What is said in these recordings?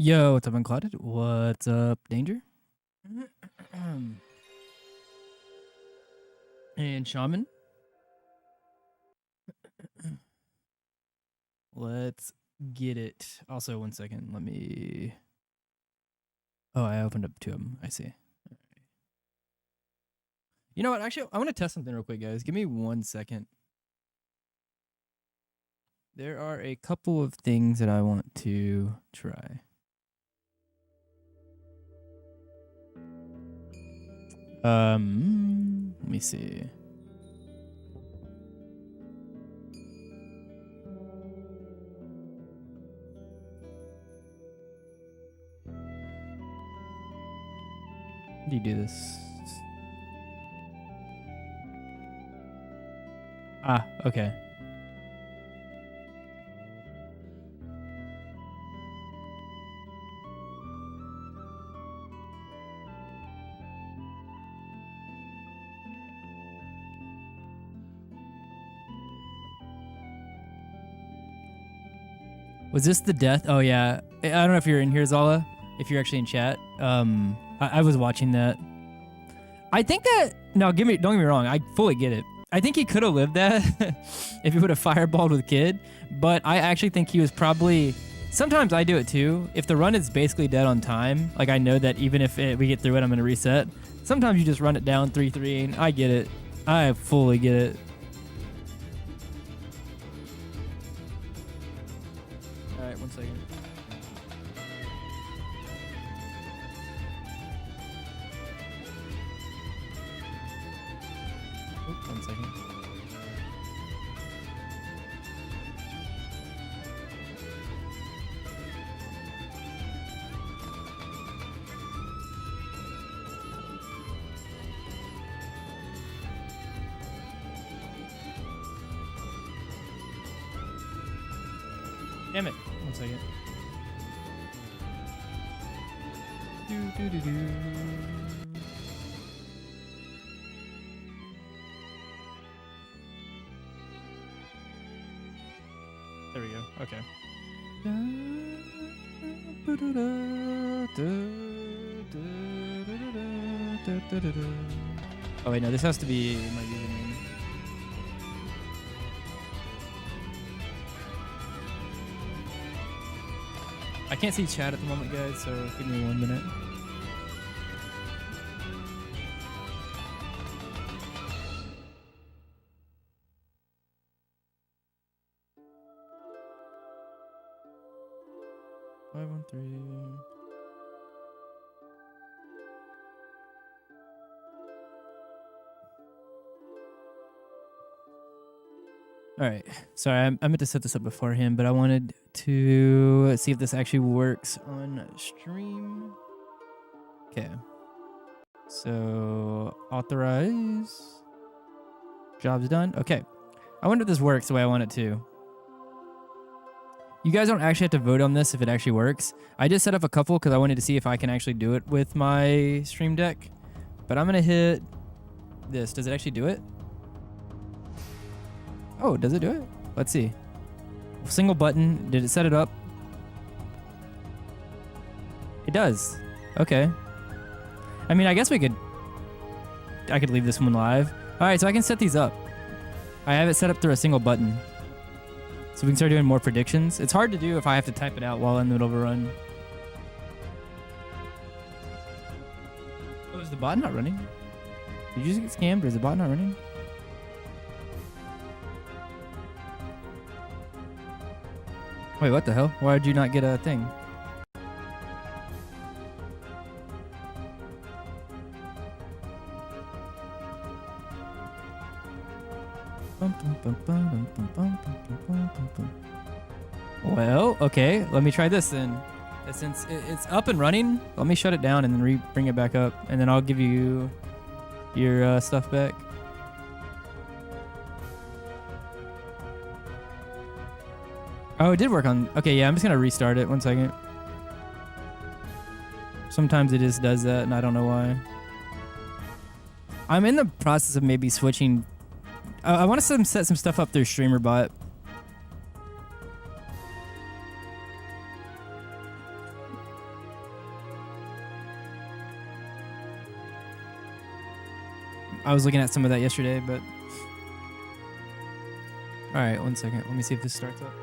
Yo, what's up, Unclouded? What's up, Danger? And Shaman. Let's get it. Also, 1 second. Let me... Oh, I opened up 2 of them. I see. You know what? Actually, I want to test something real quick, guys. Give me 1 second. There are a couple of things that I want to try. Let me see. How do you do this? Ah, okay. Was this the death? Oh yeah. I don't know if you're in here, Zala. If you're actually in chat. I was watching that. I think that don't get me wrong, I fully get it. I think he could have lived that if he would have fireballed with Kid, but I actually think he was probably... Sometimes I do it too. If the run is basically dead on time, like I know that even if we get through it, I'm going to reset. Sometimes you just run it down 3-3, and I get it. I fully get it. Alright, 1 second. Oops, 1 second. Damn it. 1 second. Do. There we go. Okay. Oh wait, no, this has to be my username. I can't see chat at the moment, guys, so give me 1 minute. All right. Sorry, I meant to set this up beforehand, but I wanted to see if this actually works on stream. Okay. So, authorize. Job's done. Okay. I wonder if this works the way I want it to. You guys don't actually have to vote on this if it actually works. I just set up a couple because I wanted to see if I can actually do it with my stream deck. But I'm going to hit this. Does it actually do it? Oh, does it do it? Let's see. Single button. Did it set it up? It does. Okay. I mean, I guess I could leave this one live. All right, so I can set these up. I have it set up through a single button. So we can start doing more predictions. It's hard to do if I have to type it out while in the middle of a run. Oh, is the bot not running? Did you just get scammed or is the bot not running? Wait, what the hell? Why did you not get a thing? Well, okay. Let me try this then. Since it's up and running, let me shut it down and then bring it back up. And then I'll give you your stuff back. Oh, it did work on... Okay, yeah, I'm just going to restart it. 1 second. Sometimes it just does that, and I don't know why. I'm in the process of maybe switching... I want to set some stuff up through StreamerBot. I was looking at some of that yesterday, but all right, 1 second. Let me see if this starts up.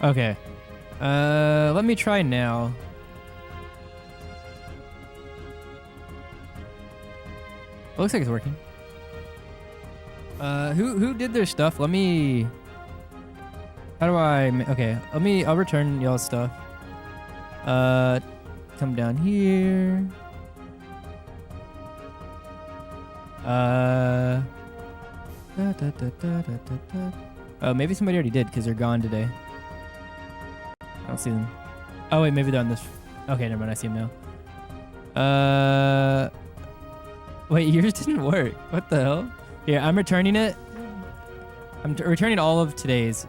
Okay. Let me try now. Looks like it's working. Who did their stuff? Let me. How do I? Okay, I'll return y'all's stuff. Come down here. Oh, maybe somebody already did because they're gone today. I don't see them. Oh wait, maybe they're on this. Okay, never mind. I see them now. Wait, yours didn't work. What the hell? Here, I'm returning it. I'm returning all of today's.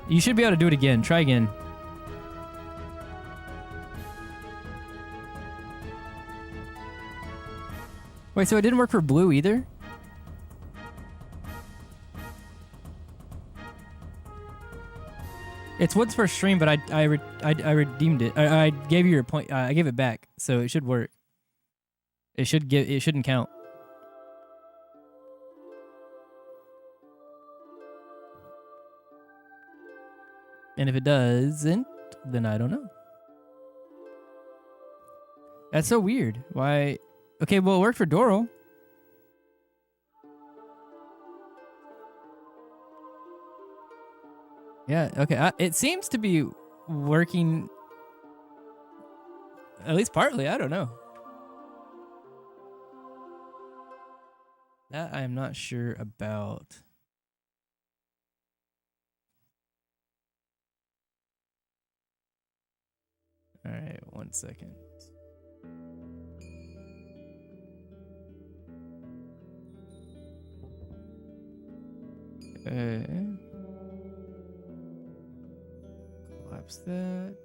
You should be able to do it again. Try again. Wait, so it didn't work for blue either? It's Wood's first stream, but I redeemed it. I gave you your point. I gave it back, so it should work. It shouldn't count. And if it doesn't, then I don't know. That's so weird. Why? Okay, well, it worked for Doral. Yeah, okay. It seems to be working, at least partly. I don't know. That I am not sure about. All right, 1 second. Okay. Collapse that.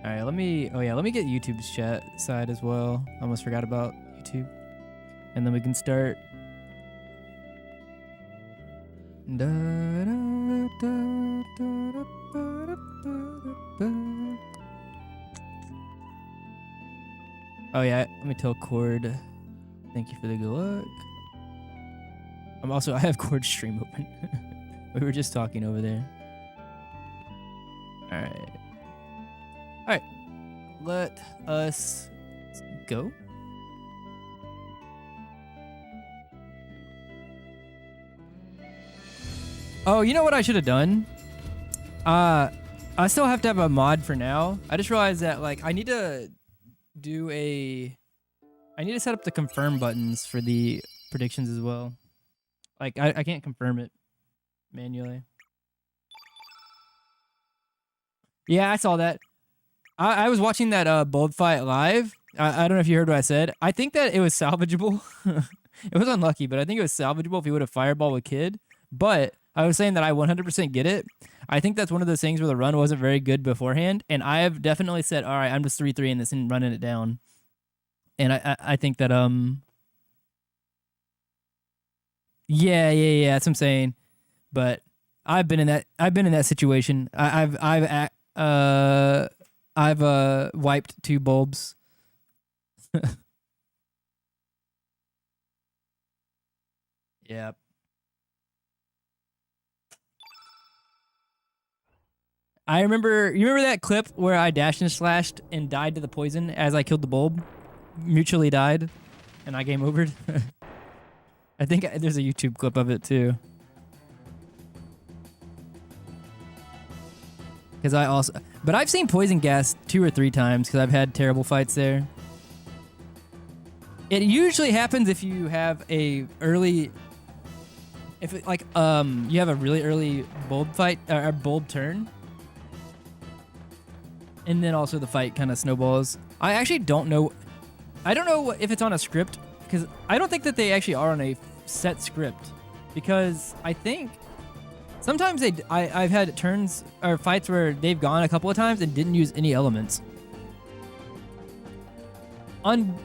All right, let me get YouTube's chat side as well. Almost forgot about YouTube. And then we can start. Oh yeah, let me tell Cord. Thank you for the good luck. I have Cord's stream open. We were just talking over there. All right. Let us go. Oh, you know what I should have done? I still have to have a mod for now. I just realized that I need to set up the confirm buttons for the predictions as well. I can't confirm it manually. Yeah, I saw that. I was watching that bulb fight live. I don't know if you heard what I said. I think that it was salvageable. It was unlucky, but I think it was salvageable if he would have fireball with Kid. But I was saying that I 100% get it. I think that's one of those things where the run wasn't very good beforehand, and I have definitely said, all right, I'm just 3-3 in this and running it down. And I think that yeah, that's what I'm saying. But I've been in that situation. I've wiped 2 bulbs. Yep. You remember that clip where I dashed and slashed and died to the poison as I killed the bulb? Mutually died, and I game overed. I think there's a YouTube clip of it too. But I've seen poison gas 2 or 3 times because I've had terrible fights there. It usually happens if you have you have a really early bulb fight or bulb turn. And then also the fight kind of snowballs. I actually don't know. I don't know if it's on a script, because I don't think that they actually are on a set script. Because I think Sometimes I've had turns or fights where they've gone a couple of times and didn't use any elements. On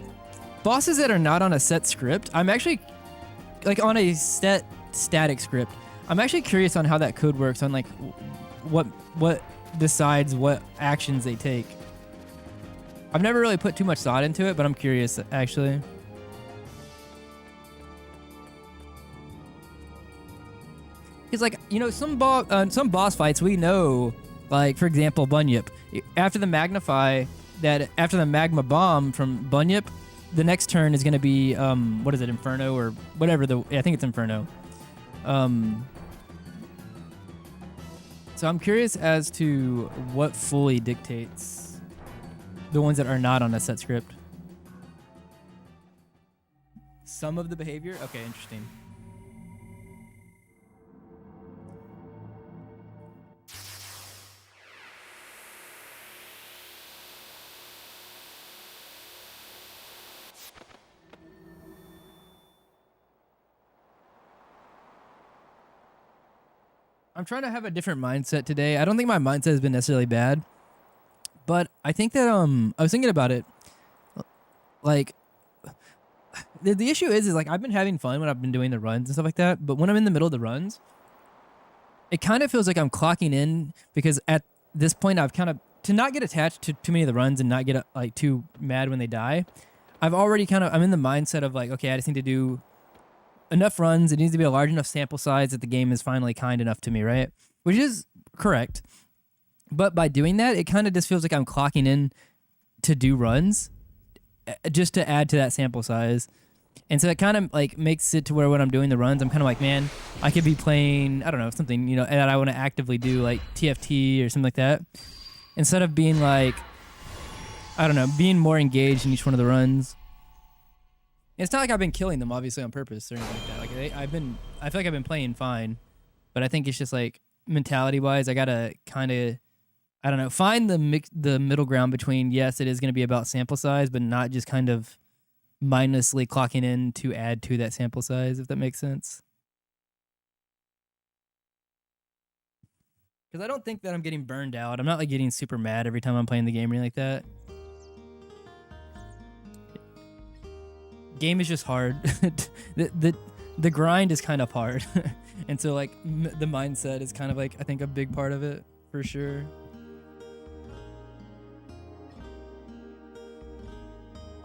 bosses that are not on a set script, I'm actually like on a static script. I'm actually curious on how that code works on like what decides what actions they take. I've never really put too much thought into it, but I'm curious actually. Because like, you know, some boss fights we know, like for example, Bunyip. After the after the magma bomb from Bunyip, the next turn is going to be what is it, Inferno or whatever I think it's Inferno. So I'm curious as to what fully dictates the ones that are not on a set script. Some of the behavior? Okay, interesting. I'm trying to have a different mindset today. I don't think my mindset has been necessarily bad, but I think that I was thinking about it. Like the issue is like I've been having fun when I've been doing the runs and stuff like that, but when I'm in the middle of the runs, it kind of feels like I'm clocking in because at this point I've kind of to not get attached to too many of the runs and not get like too mad when they die. I'm in the mindset of like, okay, I just need to do enough runs. It needs to be a large enough sample size that the game is finally kind enough to me, right? Which is correct. But by doing that, it kind of just feels like I'm clocking in to do runs just to add to that sample size. And so it kind of like makes it to where when I'm doing the runs, I'm kind of like, man, I could be playing, I don't know, something, you know, that I want to actively do like TFT or something like that. Instead of being like, I don't know, being more engaged in each one of the runs. It's not like I've been killing them, obviously, on purpose or anything like that. Like I feel like I've been playing fine, but I think it's just like mentality-wise, I gotta kind of, I don't know, find the middle ground between yes, it is going to be about sample size, but not just kind of mindlessly clocking in to add to that sample size, if that makes sense. Because I don't think that I'm getting burned out. I'm not like getting super mad every time I'm playing the game or anything like that. Game is just hard. the grind is kind of hard. And so like the mindset is kind of like I think a big part of it for sure.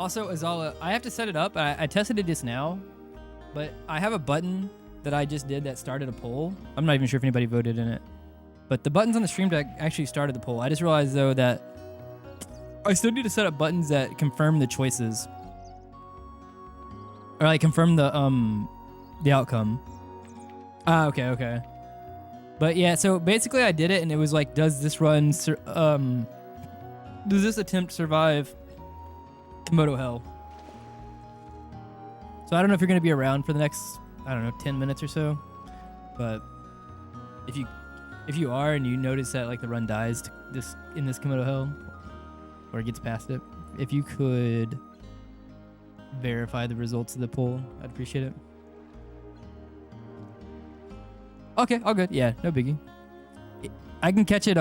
Also, Azala, I have to set it up. I tested it just now, but I have a button that I just did that started a poll. I'm not even sure if anybody voted in it, but the buttons on the stream deck actually started the poll. I just realized though that I still need to set up buttons that confirm the choices. Or like confirm the outcome. Ah, okay. But yeah, so basically I did it and it was like, does this attempt survive Komodo Hell? So I don't know if you're gonna be around for the next, I don't know, 10 minutes or so. But if you are and you notice that like the run dies in this Komodo Hell or gets past it, if you could verify the results of the poll, I'd appreciate it. Okay, all good. Yeah, no biggie. I can catch it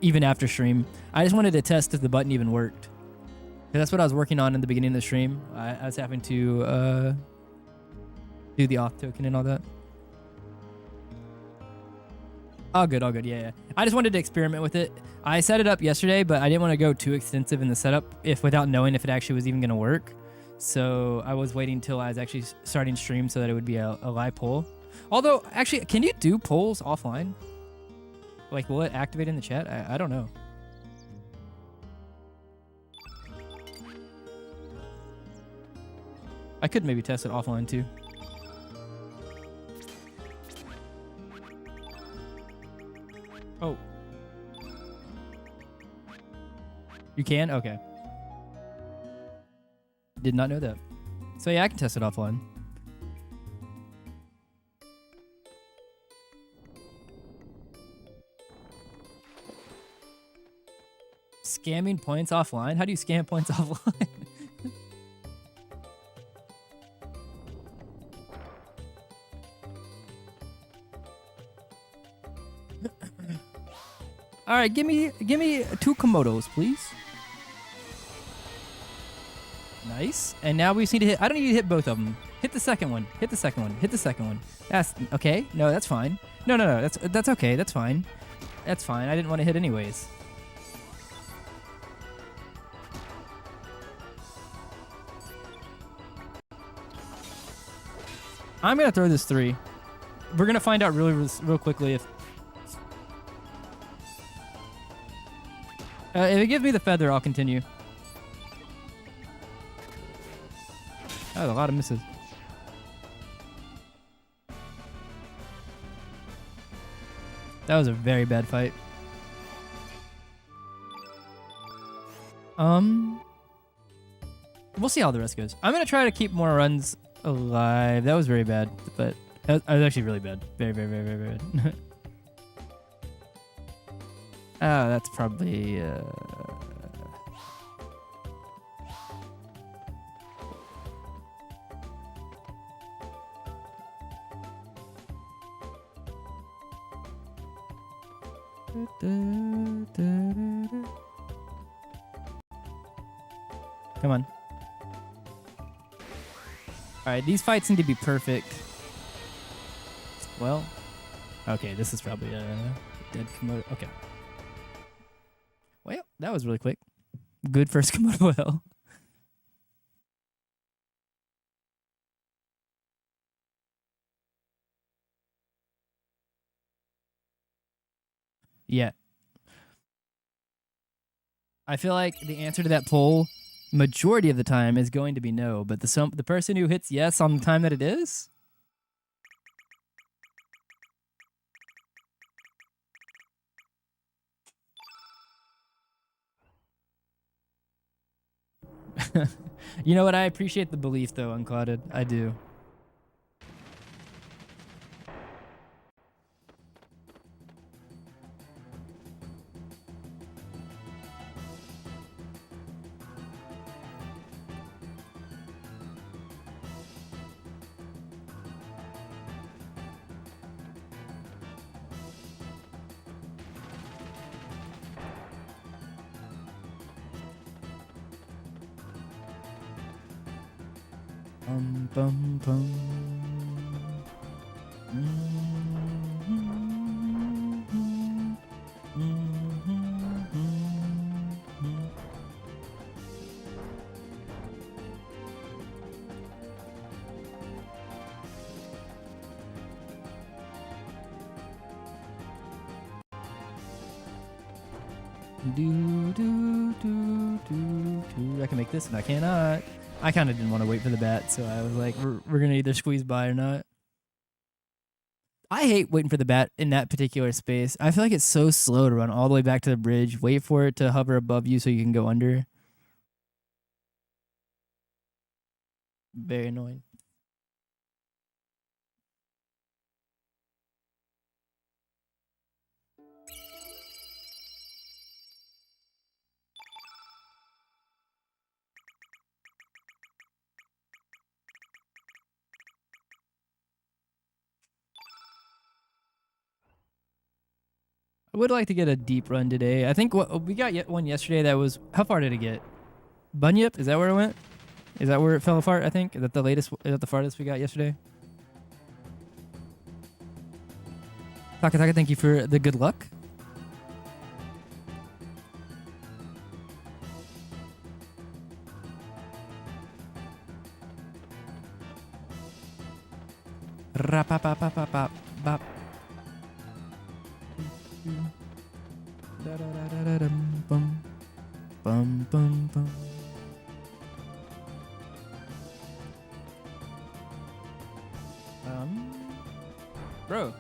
even after stream. I just wanted to test if the button even worked. That's what I was working on in the beginning of the stream. I was having to do the auth token and all that. All good, yeah. I just wanted to experiment with it. I set it up yesterday, but I didn't want to go too extensive in the setup without knowing if it actually was even going to work. So I was waiting till I was actually starting stream so that it would be a live poll. Although, actually, can you do polls offline? Like, will it activate in the chat? I don't know. I could maybe test it offline too. Oh. You can? Okay. Did not know that. So yeah, I can test it offline. Scamming points offline? How do you scam points offline? All right, give me 2 Komodos, please. Nice. And now we just need to hit. I don't need to hit both of them. Hit the second one. Hit the second one. Hit the second one. That's okay. No, that's fine. No. That's okay. That's fine. That's fine. I didn't want to hit anyways. I'm gonna throw this 3. We're gonna find out real quickly if it gives me the feather, I'll continue. That was a lot of misses. That was a very bad fight. We'll see how the rest goes. I'm gonna try to keep more runs alive. That was very bad, but that was actually really bad. Very bad. Oh, that's probably Come on. Alright, these fights need to be perfect. Well, okay, this is probably a dead Komodo. Okay. Well, that was really quick. Good first Komodo hell. Yeah. I feel like the answer to that poll, majority of the time, is going to be no. But the person who hits yes on the time that it is, you know what? I appreciate the belief, though, Unclouded. I do. Bum, bum. I can make this and I cannot. I kind of didn't want to wait for the bat, so I was like, we're going to either squeeze by or not. I hate waiting for the bat in that particular space. I feel like it's so slow to run all the way back to the bridge, wait for it to hover above you so you can go under. Very annoying. I would like to get a deep run today. I think we got one yesterday that was... How far did it get? Bunyip? Is that where it went? Is that where it fell apart, I think? Is that the latest? Is that the farthest we got yesterday? Taka, thank you for the good luck. Bop. Bum. Bro.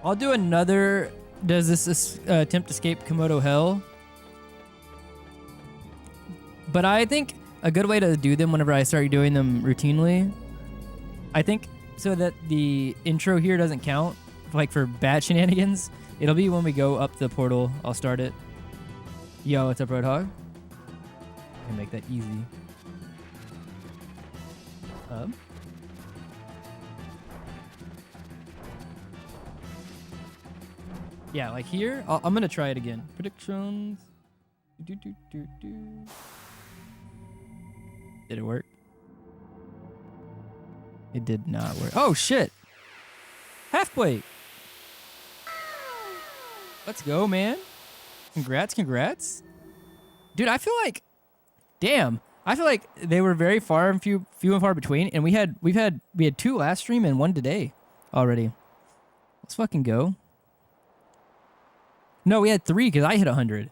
I'll do another. Does this attempt escape Komodo hell? But I think a good way to do them whenever I start doing them routinely, I think so that the intro here doesn't count, like for bad shenanigans, it'll be when we go up the portal. I'll start it. Yo, what's up, Roadhog? I can make that easy. Yeah, like here, I'm gonna try it again. Predictions. Did it work? It did not work. Oh shit! Half plate. Let's go, man. Congrats, congrats. Dude, I feel like, damn. I feel like they were very few and far between, and we had 2 last stream and 1 today already. Let's fucking go. No, we had 3 because I hit 100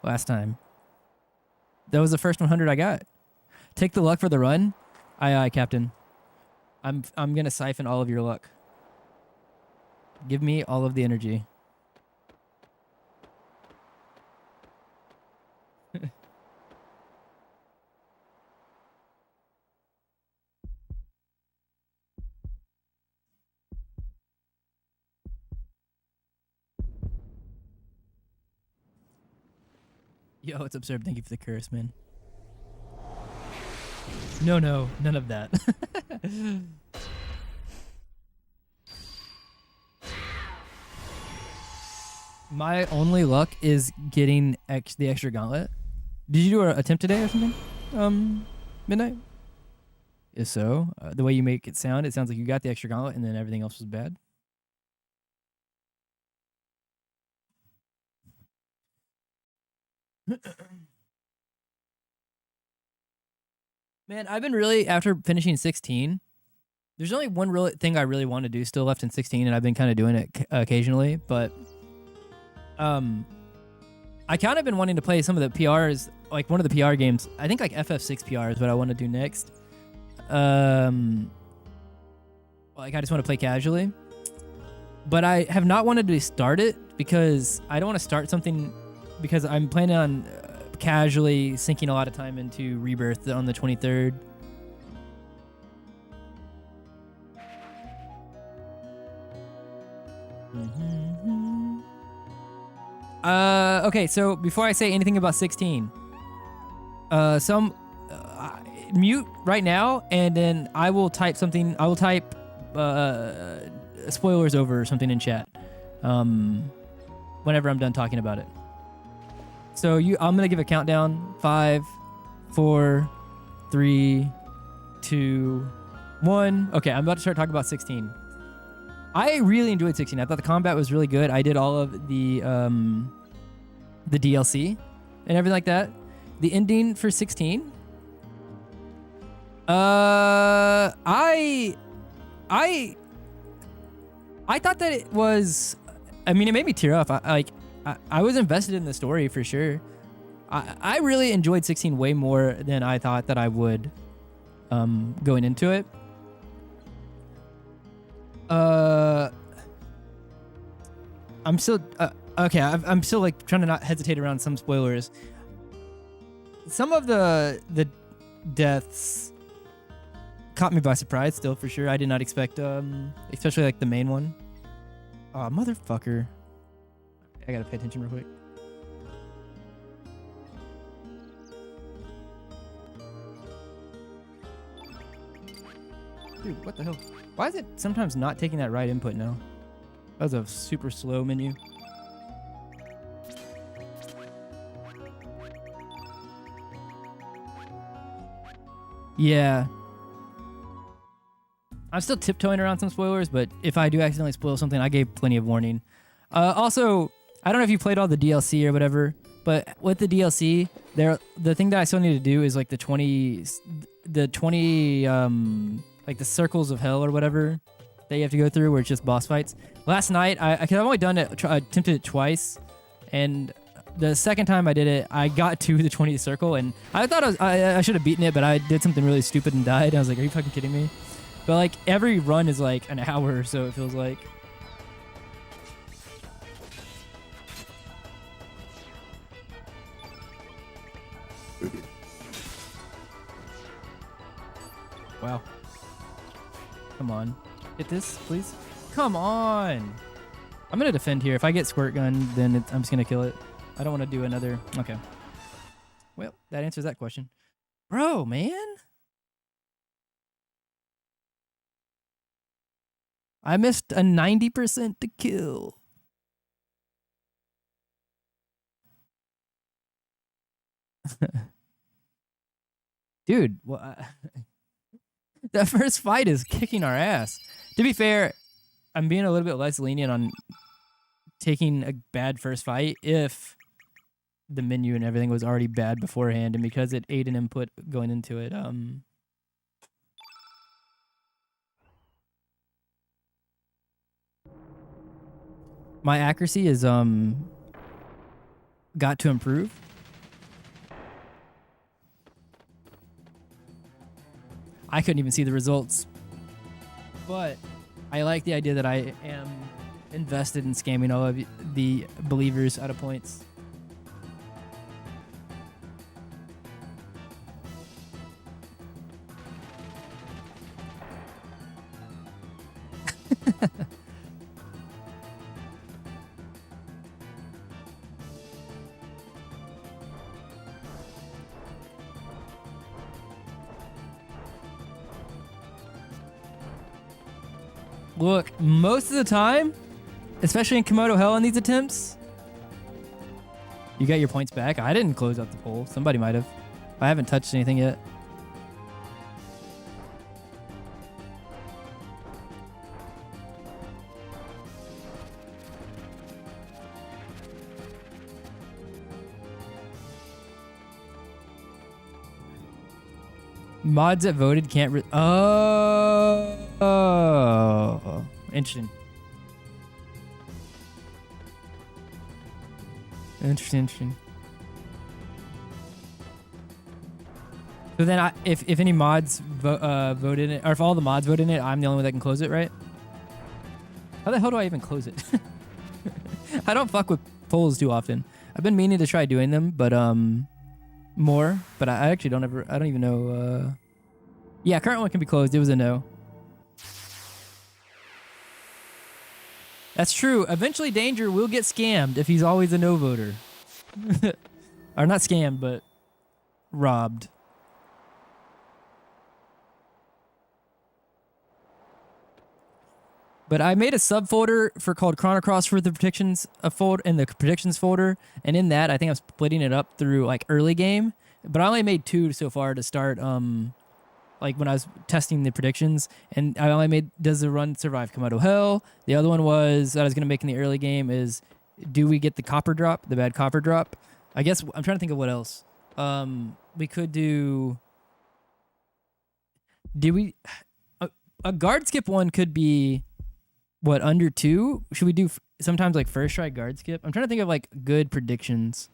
last time. That was the first 100 I got. Take the luck for the run. Aye, Captain. I'm gonna siphon all of your luck. Give me all of the energy. Yo, it's absurd. Thank you for the curse, man. No, none of that. My only luck is getting the extra gauntlet. Did you do an attempt today or something? Midnight? If so, the way you make it sounds like you got the extra gauntlet and then everything else was bad. Man, I've been really, after finishing 16, there's only one real thing I really want to do still left in 16, and I've been kind of doing it occasionally, but I kind of been wanting to play some of the PRs, like one of the PR games. I think like FF6 PR is what I want to do next. Like I just want to play casually, but I have not wanted to start it because I don't want to start something because I'm planning on casually sinking a lot of time into Rebirth on the 23rd. Okay, so before I say anything about 16, mute right now, and then I will type something. I will type spoilers over or something in chat whenever I'm done talking about it. So I'm gonna give a countdown. 5, 4, 3, 2, 1. Okay, I'm about to start talking about 16. I really enjoyed 16. I thought the combat was really good. I did all of the DLC and everything like that. The ending for 16. I thought that it was. I mean, it made me tear up. I was invested in the story for sure. I really enjoyed 16 way more than I thought that I would going into it. I'm still okay. I'm still like trying to not hesitate around some spoilers. Some of the deaths caught me by surprise. Still, for sure, I did not expect. Especially like the main one. Oh, motherfucker! I gotta pay attention real quick. Dude, what the hell? Why is it sometimes not taking that right input now? That was a super slow menu. Yeah. I'm still tiptoeing around some spoilers, but if I do accidentally spoil something, I gave plenty of warning. Also, I don't know if you played all the DLC or whatever, but with the DLC, the thing that I still need to do is like the 20 like the circles of hell or whatever that you have to go through where it's just boss fights. Last night, I've only done it, attempted it twice, and the second time I did it, I got to the 20th circle, and I thought I should have beaten it, but I did something really stupid and died. I was like, are you fucking kidding me? But like every run is like an hour or so, it feels like. Wow. Come on. Hit this, please. Come on. I'm gonna defend here. If I get squirt gun, then I'm just gonna kill it. I don't want to do another. Okay. Well, that answers that question. Bro, man. I missed a 90% to kill. Dude, well, that first fight is kicking our ass. To be fair, I'm being a little bit less lenient on taking a bad first fight if the menu and everything was already bad beforehand, and because it ate an input going into it. My accuracy is got to improve. I couldn't even see the results, but I like the idea that I am invested in scamming all of the believers out of points. Look, most of the time, especially in Komodo Hell in these attempts, you got your points back. I didn't close out the poll. Somebody might have. I haven't touched anything yet. Mods that voted can't oh, interesting. Interesting. So then, if any mods vote in it, or if all the mods vote in it, I'm the only one that can close it, right? How the hell do I even close it? I don't fuck with polls too often. I've been meaning to try doing them, but more. But I actually don't ever. I don't even know. Yeah, current one can be closed. It was a no. That's true. Eventually, Danger will get scammed if he's always a no voter. Or not scammed, but robbed. But I made a subfolder called Chrono for the predictions folder in the predictions folder, and in that I think I'm splitting it up through like early game. But I only made 2 so far to start. Like when I was testing the predictions, and I only made does the run survive Komodo Hell. The other one was that I was gonna make in the early game is do we get the copper drop, the bad copper drop? I guess I'm trying to think of what else. We could do. Did we? A guard skip one could be. What, under 2? Should we do sometimes like first try guard skip? I'm trying to think of like good predictions.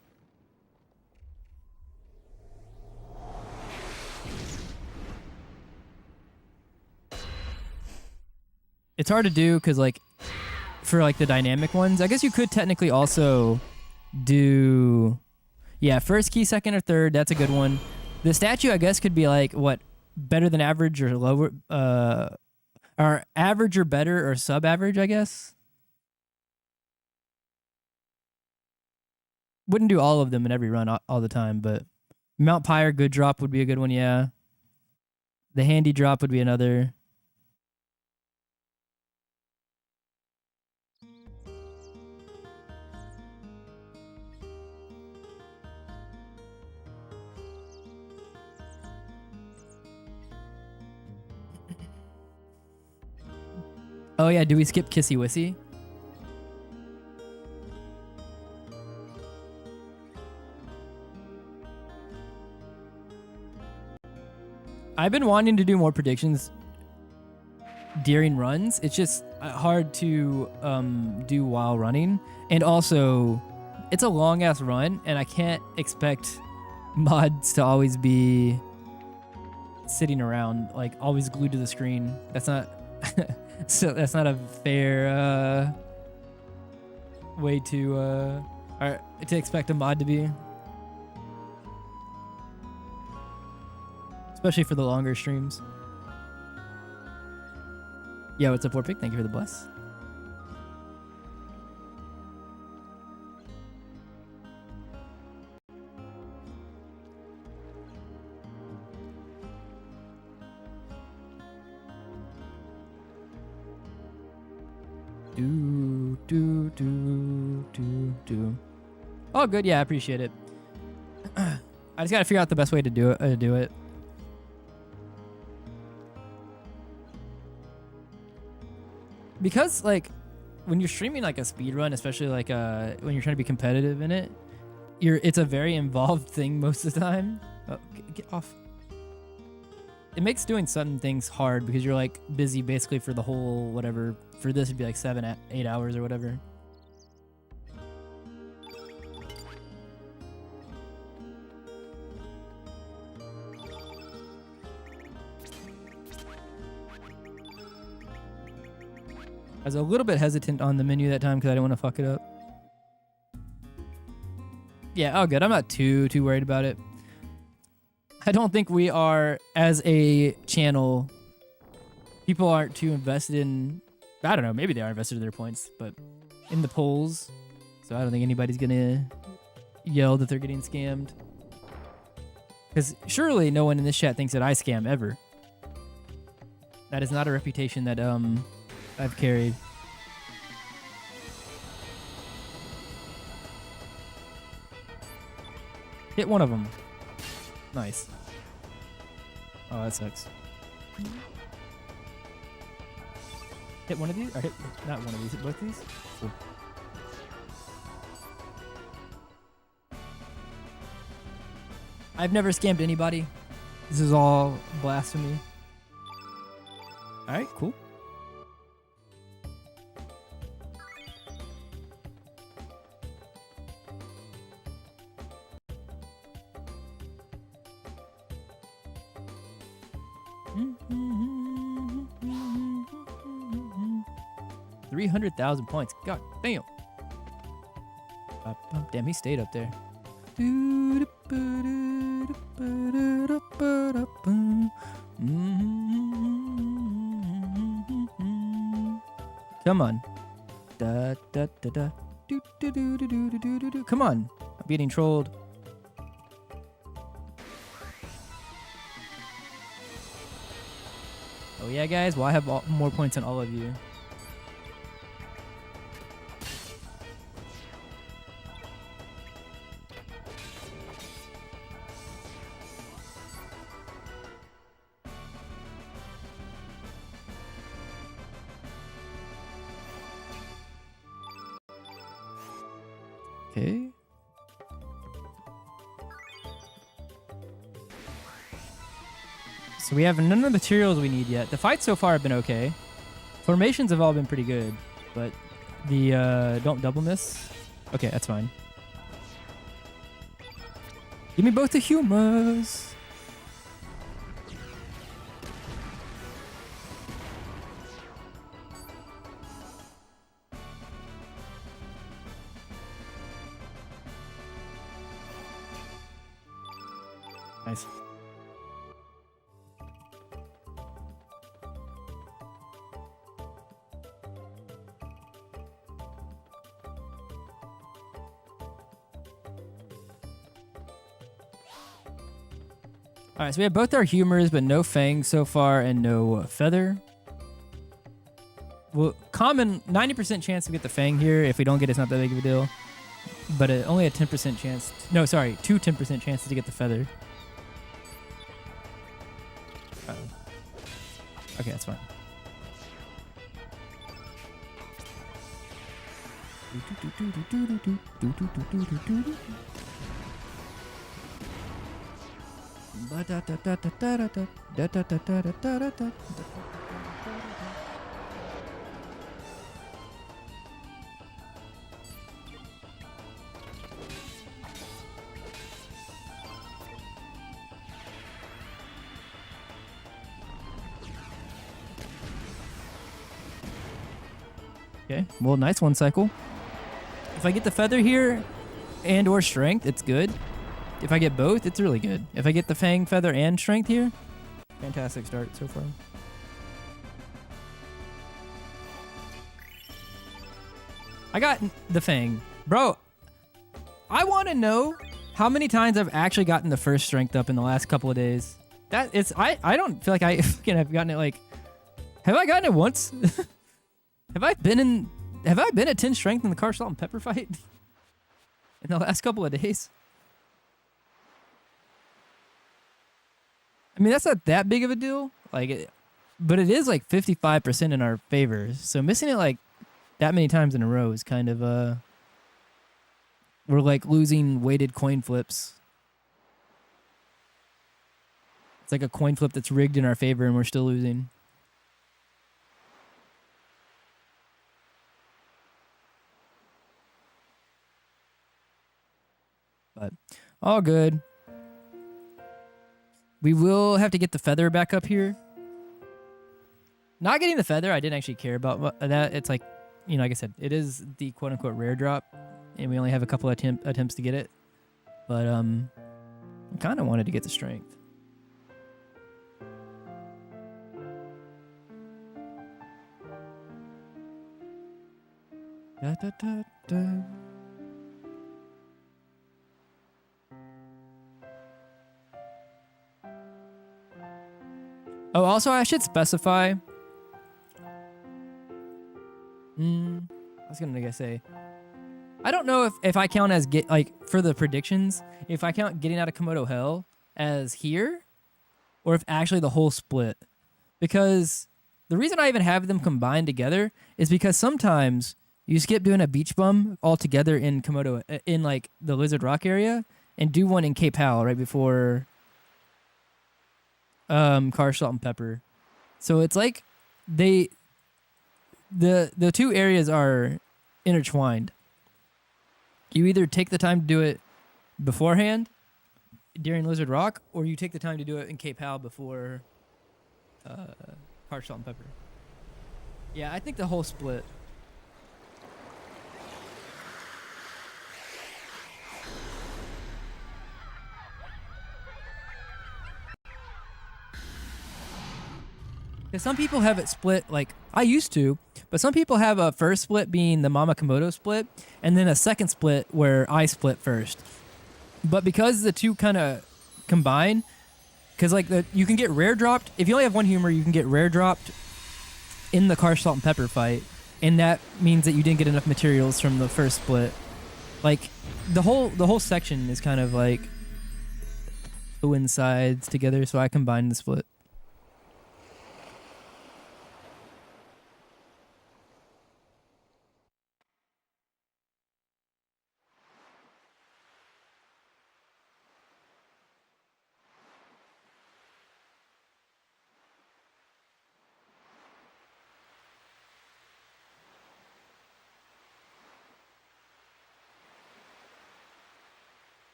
It's hard to do because like for like the dynamic ones, I guess you could technically also do, yeah, first key, second or third. That's a good one. The statue, I guess, could be like what, better than average or lower, or average or better or sub-average, I guess. Wouldn't do all of them in every run all the time, but Mount Pyre good drop would be a good one, yeah. The handy drop would be another. Oh yeah, do we skip Kissy Wissy? I've been wanting to do more predictions during runs. It's just hard to do while running. And also, it's a long ass run, and I can't expect mods to always be sitting around, like always glued to the screen. That's not so that's not a fair way to expect a mod to be. Especially for the longer streams. Yeah, what's up, Warpick? Thank you for the bless. Do. Oh, good. Yeah, I appreciate it. I just gotta figure out the best way to do it. Because like when you're streaming like a speedrun, especially like when you're trying to be competitive in it, it's a very involved thing most of the time. Oh, get off. It makes doing certain things hard because you're like busy basically for the whole whatever. For this it'd be like 7-8 hours or whatever. I was a little bit hesitant on the menu that time because I didn't want to fuck it up. Yeah, oh good. I'm not too worried about it. I don't think we are, as a channel, people aren't too invested in, I don't know, maybe they are invested in their points, but in the polls. So I don't think anybody's going to yell that they're getting scammed. Because surely no one in this chat thinks that I scam ever. That is not a reputation that I've carried. Hit one of them. Nice. Oh, that sucks. Hit one of these? Or hit, not one of these, hit both these? Cool. I've never scammed anybody. This is all blasphemy. Alright, cool. $300,000 points. God damn. Damn, he stayed up there. Come on. Come on. I'm getting trolled. Oh yeah, guys. Well, I have more points than all of you. Okay. So we have none of the materials we need yet. The fights so far have been okay. Formations have all been pretty good, but the don't double miss. Okay, that's fine. Give me both the humors. Nice. All right, so we have both our humors, but no fang so far and no feather. Well, common 90% chance to get the fang here. If we don't get it, it's not that big of a deal. But only a 10% chance. No, sorry, 2 10% chances to get the feather. Okay, that's fine. Okay, well, nice one cycle. If I get the feather here and or strength, it's good. If I get both, it's really good. If I get the fang, feather, and strength here, fantastic start so far. I got the Fang. Bro, I want to know how many times I've actually gotten the first strength up in the last couple of days. I don't feel like I fucking have gotten it like... Have I gotten it once? Have I been at 10 strength in the car salt and pepper fight? In the last couple of days? I mean, that's not that big of a deal. But it is like 55% in our favor. So missing it like that many times in a row is kind of we're like losing weighted coin flips. It's like a coin flip that's rigged in our favor and we're still losing. But all good. We will have to get the feather back up here. Not getting the feather, I didn't actually care about that. It's like, you know, like I said, it is the quote-unquote rare drop, and we only have a couple of attempts to get it. But I kind of wanted to get the strength. Da, da, da, da. Oh, also, I should specify. I was gonna say, I don't know if I count as for the predictions, if I count getting out of Komodo Hell as here, or if actually the whole split. Because the reason I even have them combined together is because sometimes you skip doing a beach bum altogether in Komodo, in like the Lizard Rock area, and do one in Cape Hal right before car salt and pepper. So it's like the two areas are intertwined. You either take the time to do it beforehand during Lizard Rock, or you take the time to do it in Cape Hal before car salt and pepper. Yeah, I think the whole split. Because some people have it split, like I used to, but some people have a first split being the Mama Komodo split, and then a second split where I split first. But because the two kind of combine, because like you can get rare dropped, if you only have one humor, you can get rare dropped in the car salt and pepper fight, and that means that you didn't get enough materials from the first split. Like the whole section is kind of like coincides together, so I combined the split.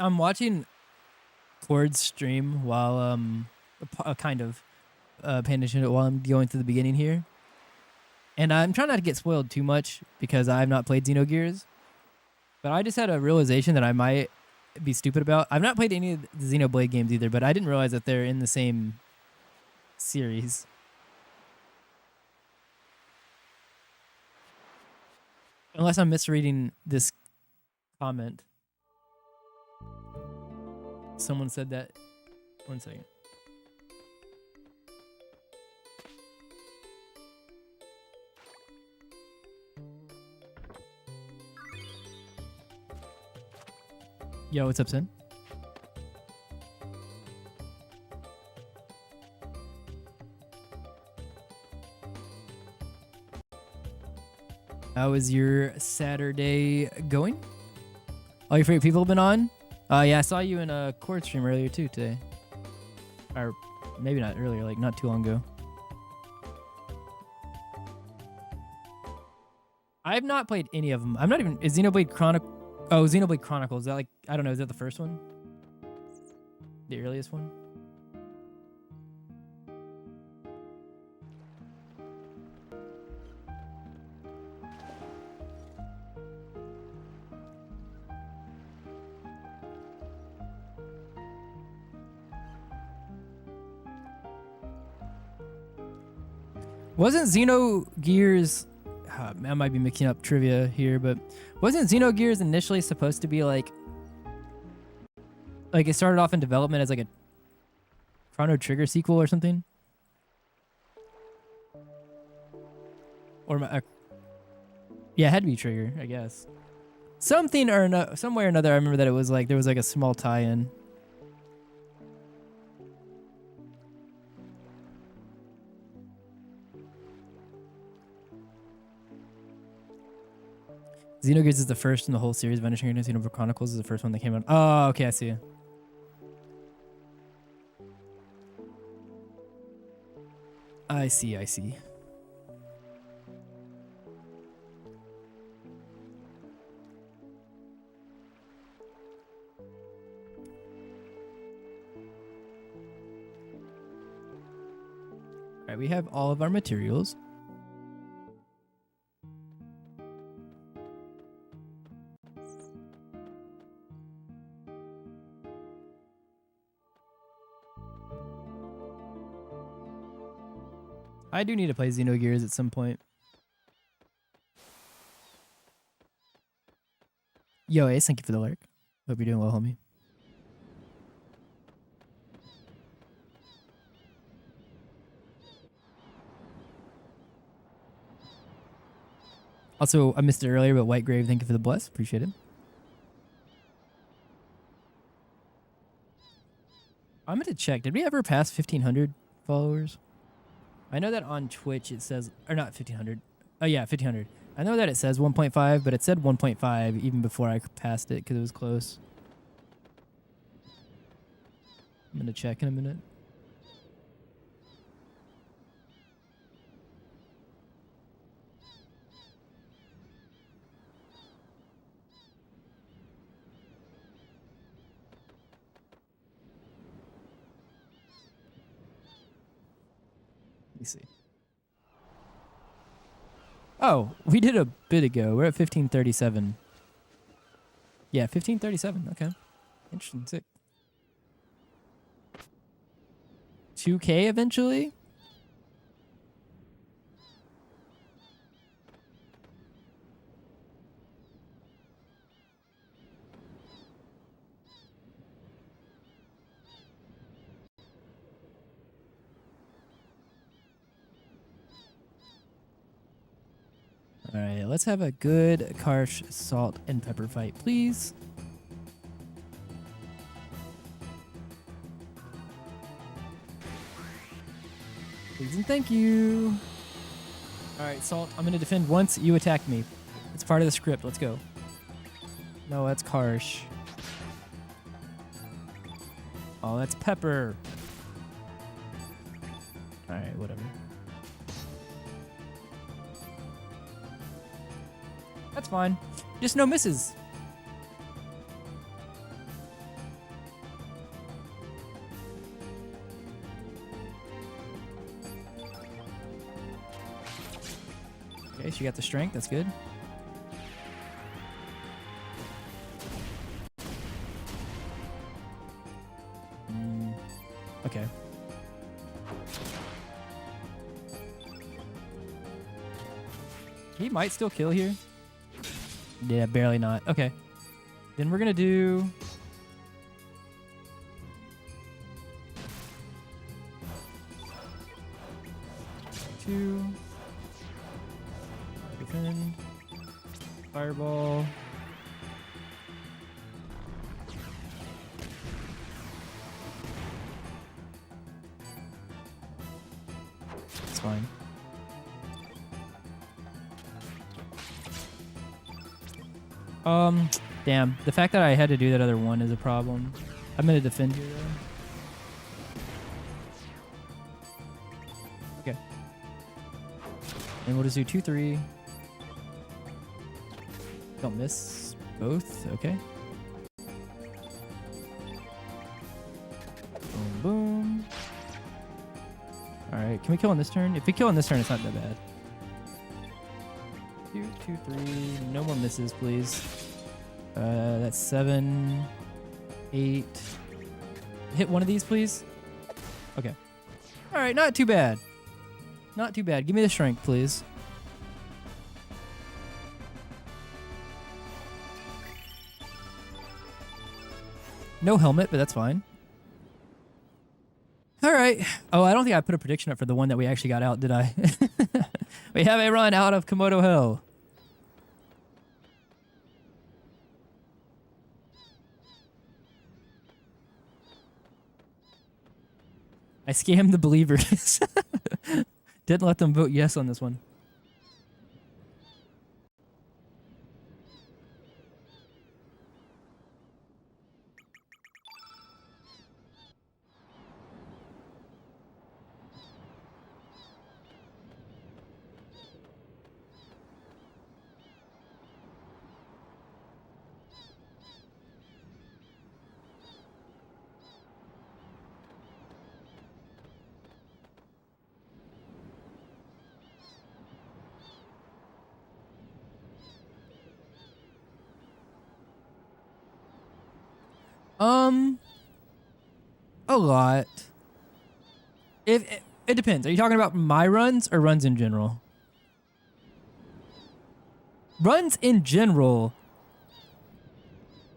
I'm watching Ford's stream while kind of paying attention to it while I'm going through the beginning here, and I'm trying not to get spoiled too much because I've not played Xenogears, but I just had a realization that I might be stupid about. I've not played any of the Xenoblade games either, but I didn't realize that they're in the same series. Unless I'm misreading this comment. Someone said that. One second. Yo, what's up, Sin? How is your Saturday going? All your favorite people have been on? Yeah, I saw you in a Chord stream earlier too today. Or maybe not earlier, like not too long ago. I've not played any of them. I'm not even... Is Xenoblade Chronicle... Oh, Xenoblade Chronicles. Is that like... I don't know. Is that the first one? The earliest one? Wasn't Xenogears... I might be mixing up trivia here, but wasn't Xenogears initially supposed to be like it started off in development as like a Chrono Trigger sequel or something? Or yeah, it had to be Trigger, I guess. Something or some way or another. I remember that it was like there was like a small tie-in. Xenogears is the first in the whole series. Vanishing Xenogears Xenoverse Chronicles is the first one that came out. Oh, okay, I see. I see. All right, we have all of our materials. I do need to play Xenogears at some point. Yo, Ace, thank you for the lurk. Hope you're doing well, homie. Also, I missed it earlier, but White Grave, thank you for the bless. Appreciate it. I'm going to check. Did we ever pass 1,500 followers? I know that on Twitch it says, or not 1,500. Oh yeah, 1,500. I know that it says 1.5, but it said 1.5 even before I passed it because it was close. I'm gonna check in a minute. Let me see. Oh, we did a bit ago. We're at 1537. Yeah, 1537. Okay. Interesting. Sick. 2K eventually? All right, let's have a good Karsh salt and pepper fight, please. Please and thank you. All right, Salt, I'm going to defend once you attack me. It's part of the script. Let's go. No, that's Karsh. Oh, that's Pepper. All right, whatever. That's fine. Just no misses. Okay, she got the strength. That's good. Okay. He might still kill here. Yeah, barely not. Okay. Then we're going to do... Two. Defend. Fireball. It's fine. Damn. The fact that I had to do that other one is a problem. I'm gonna defend here though. Okay. And we'll just do 2, 3. Don't miss both. Okay. Boom, boom. All right. Can we kill on this turn? If we kill on this turn, it's not that bad. 2, 2, 3. No more misses, please. That's 7, 8. Hit one of these, please. Okay. All right. Not too bad. Not too bad. Give me the strength, please. No helmet, but that's fine. All right. Oh, I don't think I put a prediction up for the one that we actually got out, did I? We have a run out of Komodo Hill. I scammed the believers. Didn't let them vote yes on this one. A lot. It depends. Are you talking about my runs or runs in general? Runs in general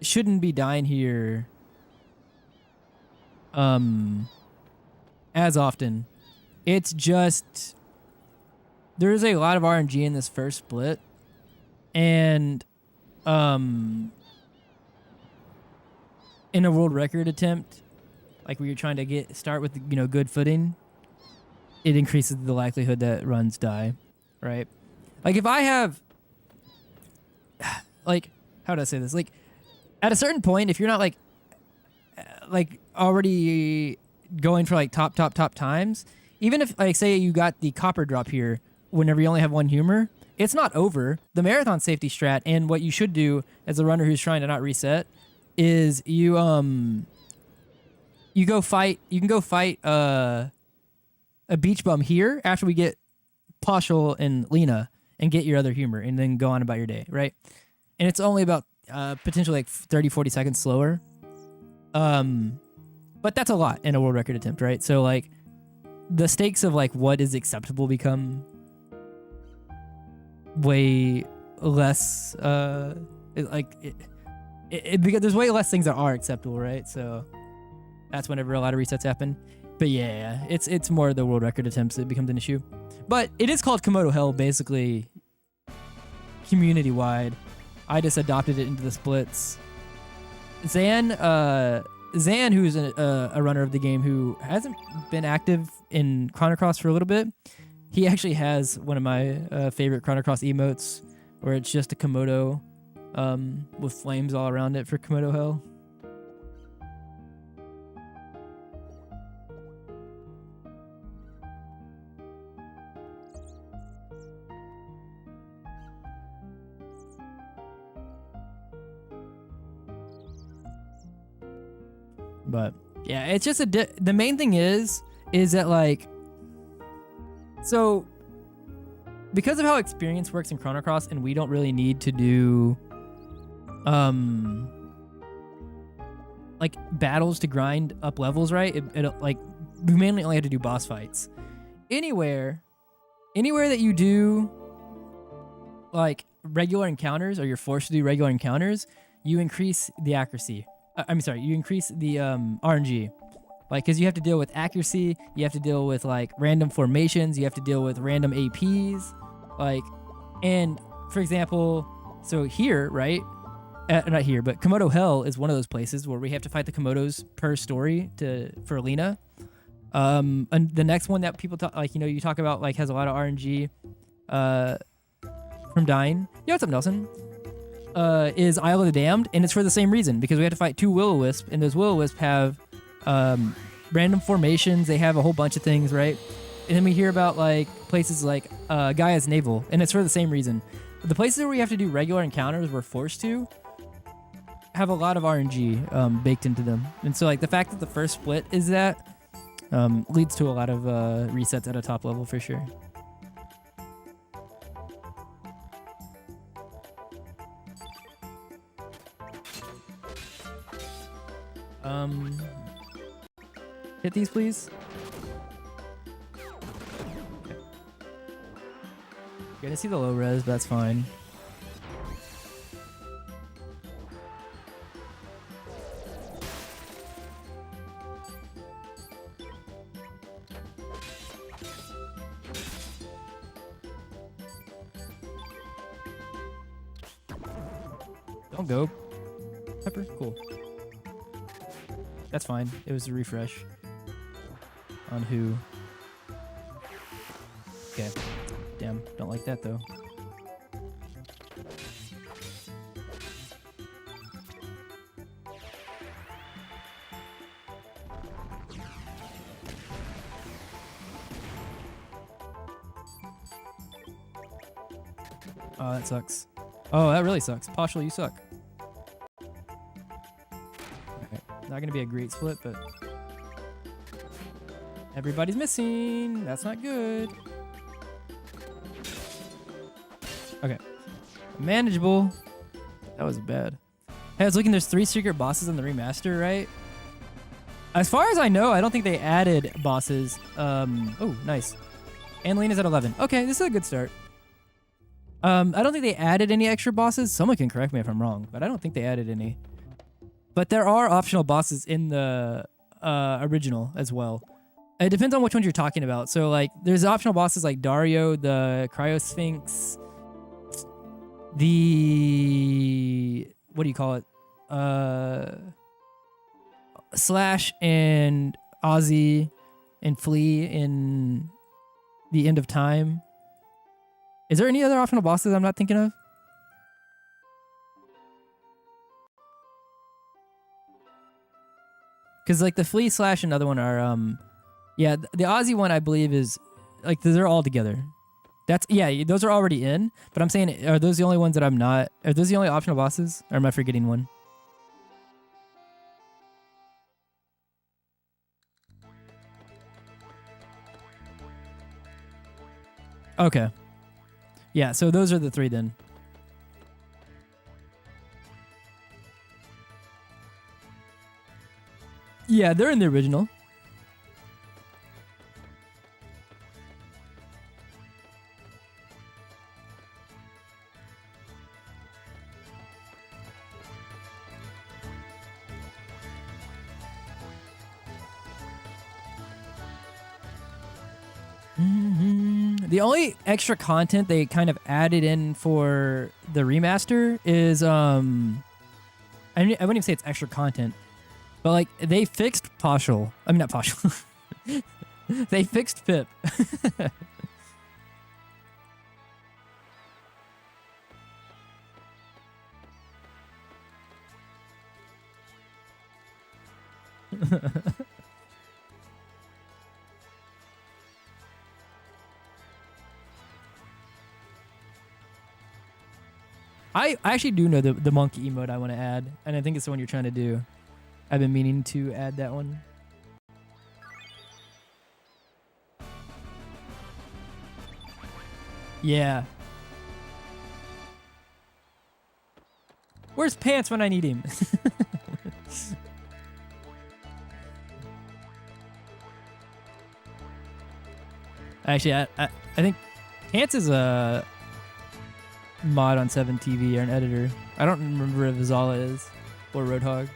shouldn't be dying here as often. It's just there's a lot of RNG in this first split, and in a world record attempt, like where you're trying to start with good footing, it increases the likelihood that runs die, right? Like if I have, like, how do I say this? Like at a certain point, if you're not like already going for like top times, even if like say you got the copper drop here whenever you only have one humor, it's not over. The marathon safety strat, and what you should do as a runner who's trying to not reset, is you can go fight a beach bum here after we get Poshel and Lena and get your other humor and then go on about your day, right? And it's only about potentially like 30-40 seconds slower, but that's a lot in a world record attempt, right? So like the stakes of like what is acceptable become way less because there's way less things that are acceptable, right? So that's whenever a lot of resets happen. But yeah, it's more the world record attempts that becomes an issue. But it is called Komodo Hell, basically community-wide. I just adopted it into the splits. Zan, who's a runner of the game who hasn't been active in Chrono Cross for a little bit, he actually has one of my favorite Chrono Cross emotes where it's just a Komodo with flames all around it for Komodo Hell. But yeah, it's just the main thing is that like, so because of how experience works in Chrono Cross, and we don't really need to do like battles to grind up levels, right? It like we mainly only have to do boss fights. Anywhere that you do like regular encounters, or you're forced to do regular encounters, you increase the accuracy. You increase the RNG. Like, because you have to deal with accuracy, you have to deal with like random formations, you have to deal with random APs, like, and for example, so here, right? Not here, but Komodo Hell is one of those places where we have to fight the Komodos per story for Lena. And the next one that people talk, like, you talk about, like, has a lot of RNG from dying. What's up, Nelson? Is Isle of the Damned, and it's for the same reason, because we have to fight 2 Will-O-Wisp, and those Will-O-Wisp have random formations, they have a whole bunch of things, right? And then we hear about like places like Gaia's Navel, and it's for the same reason. The places where we have to do regular encounters, we're forced to have a lot of RNG baked into them. And so like the fact that the first split is that leads to a lot of resets at a top level for sure. Hit these, please. Okay. Gonna see the low res, but that's fine. Don't go. Pepper, cool. That's fine. It was a refresh. On who? Okay. Damn, don't like that though. Oh, that sucks. Oh, that really sucks. Partial, you suck. Okay. Not gonna be a great split, but everybody's missing. That's not good. Okay. Manageable. That was bad. Hey, I was looking, there's 3 secret bosses in the remaster, right? As far as I know, I don't think they added bosses. Oh, nice. And Lena's at 11. Okay, this is a good start. I don't think they added any extra bosses. Someone can correct me if I'm wrong, but I don't think they added any. But there are optional bosses in the original as well. It depends on which ones you're talking about. So, like, there's optional bosses like Dario, the Cryosphinx, the... what do you call it? Slash and Ozzy and Flea in the End of Time. Is there any other optional bosses I'm not thinking of? Because, like, the Flea, Slash, and another one are, yeah, the Ozzy one, I believe, is, like, they're all together. That's, yeah, those are already in, but I'm saying, are those the only ones that I'm not, are those the only optional bosses? Or am I forgetting one? Okay. Yeah, so those are the 3 then. Yeah, they're in the original. The only extra content they kind of added in for the remaster is I wouldn't even say it's extra content, but like they fixed partial. I mean not partial. They fixed Pip. I actually do know the monkey emote I want to add, and I think it's the one you're trying to do. I've been meaning to add that one. Yeah. Where's Pants when I need him? Actually, I think Pants is a mod on 7TV or an editor. I don't remember if Zala is or Roadhog.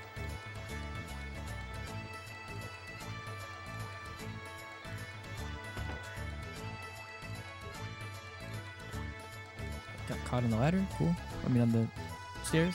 Got caught on the ladder. Cool. I mean on the stairs.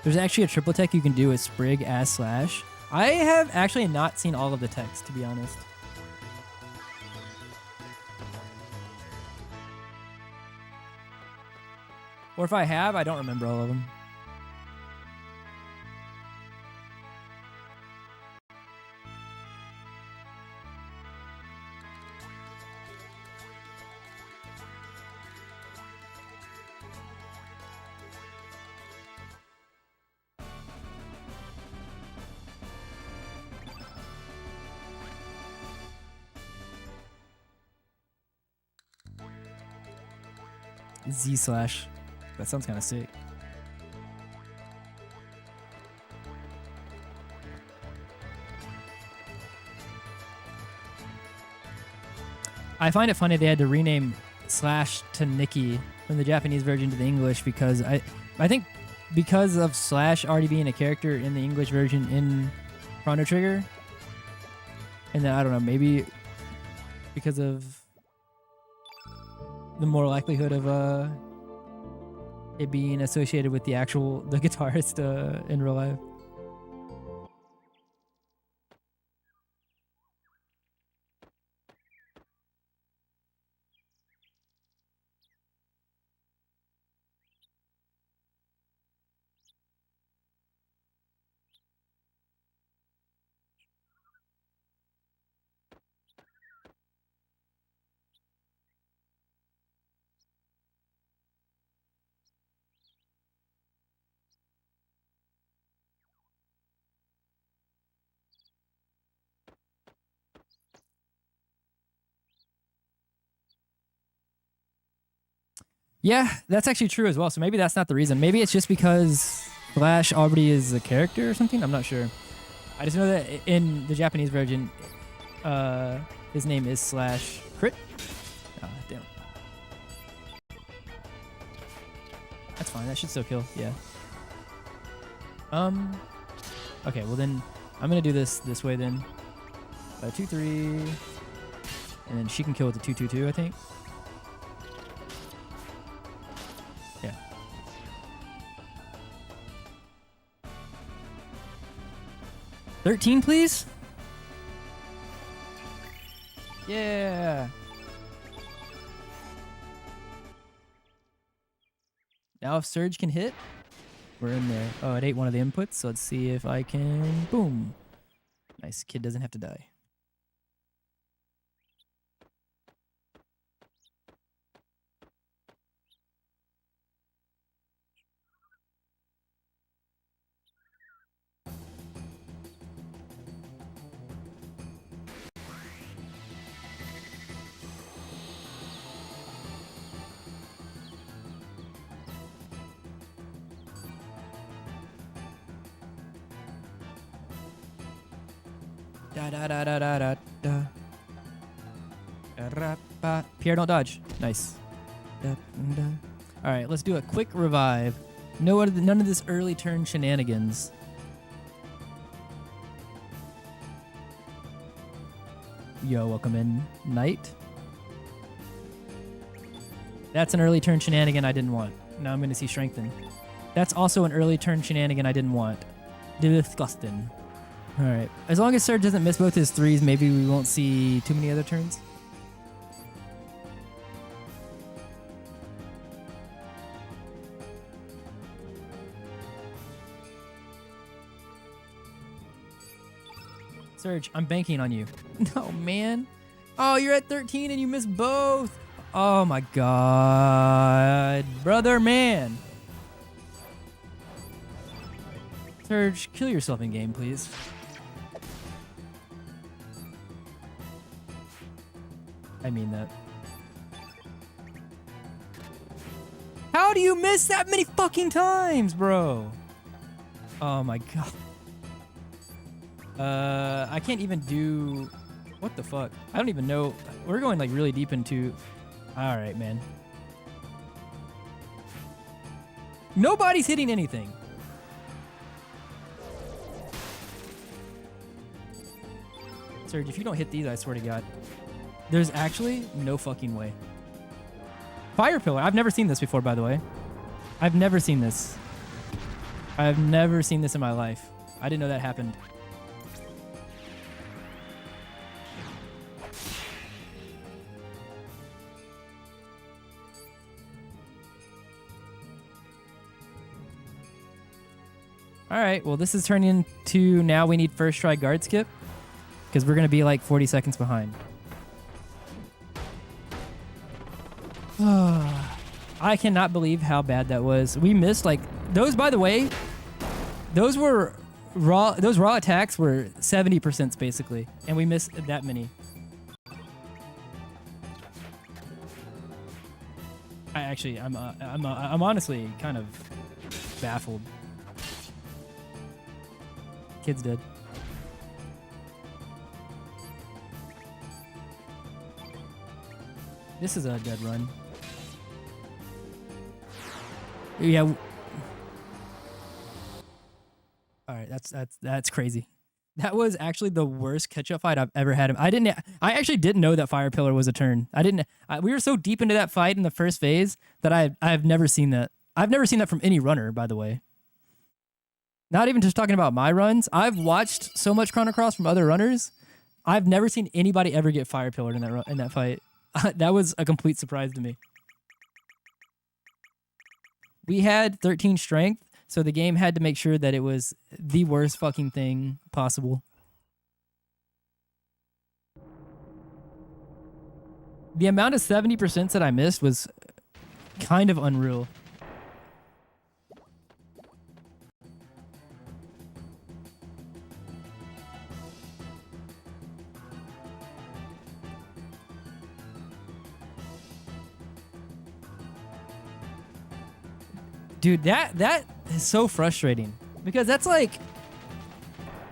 There's actually a triple tech you can do with Sprig as Slash. I have actually not seen all of the techs, to be honest. Or if I have, I don't remember all of them. Z slash. That sounds kind of sick. I find it funny they had to rename Slash to Nikki from the Japanese version to the English because I think because of Slash already being a character in the English version in Chrono Trigger, and then I don't know, maybe because of the more likelihood of it being associated with the guitarist in real life. Yeah, that's actually true as well. So maybe that's not the reason. Maybe it's just because Flash already is a character or something. I'm not sure. I just know that in the Japanese version, his name is Slash Crit. Oh, damn. That's fine. That should still kill. Yeah. Okay, well then I'm gonna do this way then. 2-3, and then she can kill with the 2-2-2, I think. Yeah. $13, please. Yeah. Now if Surge can hit, we're in there. Oh, it ate one of the inputs, so let's see if I can... Boom. Nice. Kid doesn't have to die. Pierre, don't dodge. Nice. Alright, let's do a quick revive. None of this early turn shenanigans. Yo, welcome in, Knight. That's an early turn shenanigan I didn't want. Now I'm going to see Strengthen. That's also an early turn shenanigan I didn't want. Disgusting. Alright. As long as Surge doesn't miss both his threes, maybe we won't see too many other turns. Surge, I'm banking on you. No, man. Oh, you're at 13 and you missed both. Oh my god. Brother, man. Surge, kill yourself in game, please. I mean that. How do you miss that many fucking times, bro? Oh my god. I can't even do... What the fuck? I don't even know. We're going like really deep into... Alright, man. Nobody's hitting anything. Serge, if you don't hit these, I swear to God. There's actually no fucking way. Fire pillar. I've never seen this before, by the way. I've never seen this. I've never seen this in my life. I didn't know that happened. All right, well, this is turning into now we need first try guard skip because we're going to be like 40 seconds behind. I cannot believe how bad that was. We missed like those, by the way, those were raw. Those raw attacks were 70% basically, and we missed that many. I'm honestly kind of baffled. Kid's dead. This is a dead run. Yeah. All right, that's crazy. That was actually the worst catch-up fight I've ever had. I actually didn't know that fire pillar was a turn. We were so deep into that fight in the first phase that I've never seen that. I've never seen that from any runner, by the way. Not even just talking about my runs. I've watched so much Chrono Cross from other runners. I've never seen anybody ever get fire pillared in that fight. That was a complete surprise to me. We had 13 strength, so the game had to make sure that it was the worst fucking thing possible. The amount of 70% that I missed was kind of unreal. Dude, that is so frustrating because that's like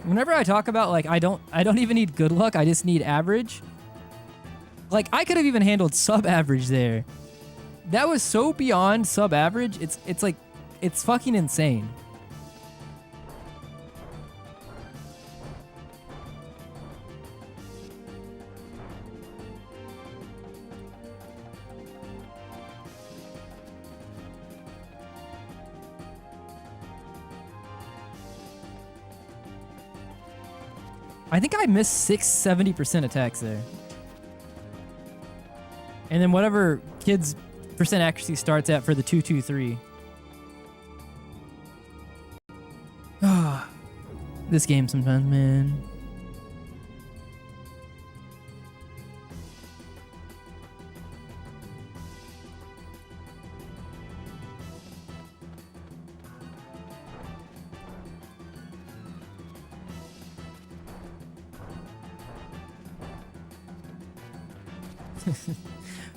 whenever I talk about like I don't even need good luck, I just need average. Like I could have even handled sub-average there. That was so beyond sub-average. It's like it's fucking insane. I think I missed 70% attacks there. And then whatever kid's percent accuracy starts at for the 2-2-3. Ah, this game sometimes, man.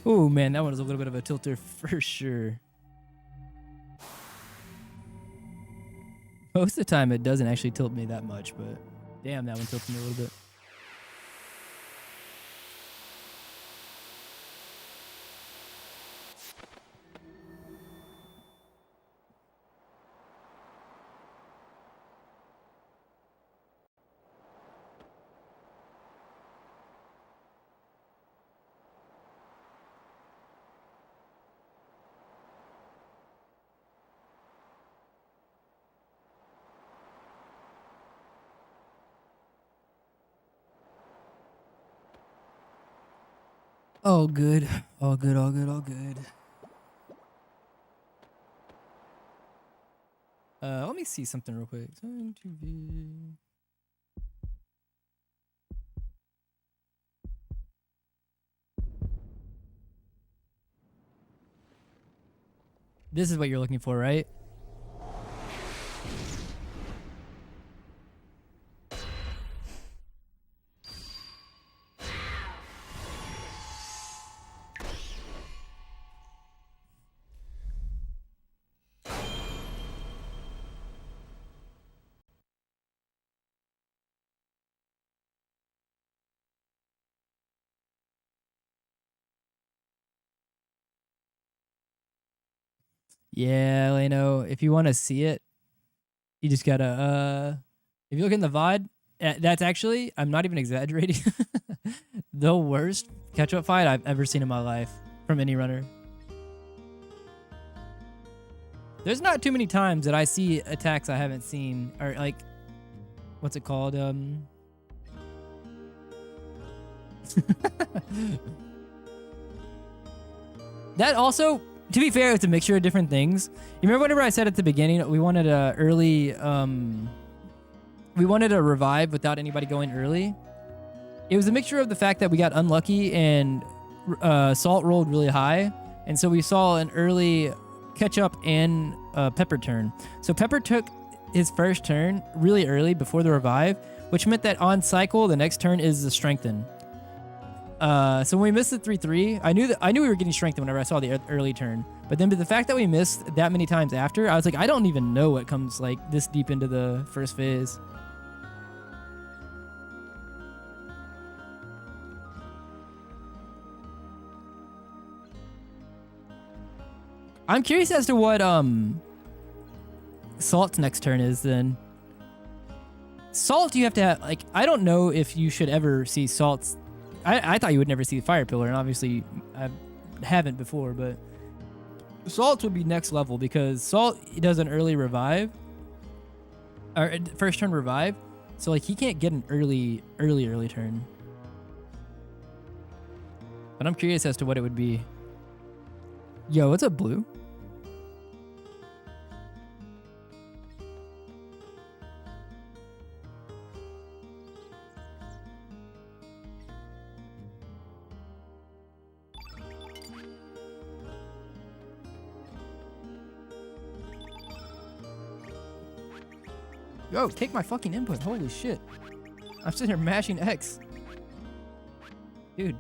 Oh man, that one was a little bit of a tilter for sure. Most of the time it doesn't actually tilt me that much, but damn, that one tilted me a little bit. All good. All good, all good, all good. Let me see something real quick. This is what you're looking for, right? Yeah, Leno, if you want to see it, you just gotta, if you look in the VOD, That's actually, I'm not even exaggerating, the worst catch-up fight I've ever seen in my life from any runner. There's not too many times that I see attacks I haven't seen, or like, what's it called? That also, to be fair, it's a mixture of different things. You remember whenever I said at the beginning we wanted a early, we wanted a revive without anybody going early? It was a mixture of the fact that we got unlucky and Salt rolled really high, and so we saw an early catch up and Pepper turn. So Pepper took his first turn really early before the revive, which meant that on cycle the next turn is the strengthen. So when we missed the 3-3, I knew we were getting strengthened whenever I saw the early turn. But then the fact that we missed that many times after, I was like, I don't even know what comes like this deep into the first phase. I'm curious as to what Salt's next turn is then. Salt, you have to have, like, I don't know if you should ever see Salt's. I thought you would never see Fire Pillar, and obviously I haven't before, but Salt would be next level because Salt does an early revive, or first turn revive, so like he can't get an early turn. But I'm curious as to what it would be. Yo, what's up, Blue? Yo, take my fucking input. Holy shit. I'm sitting here mashing X. Dude.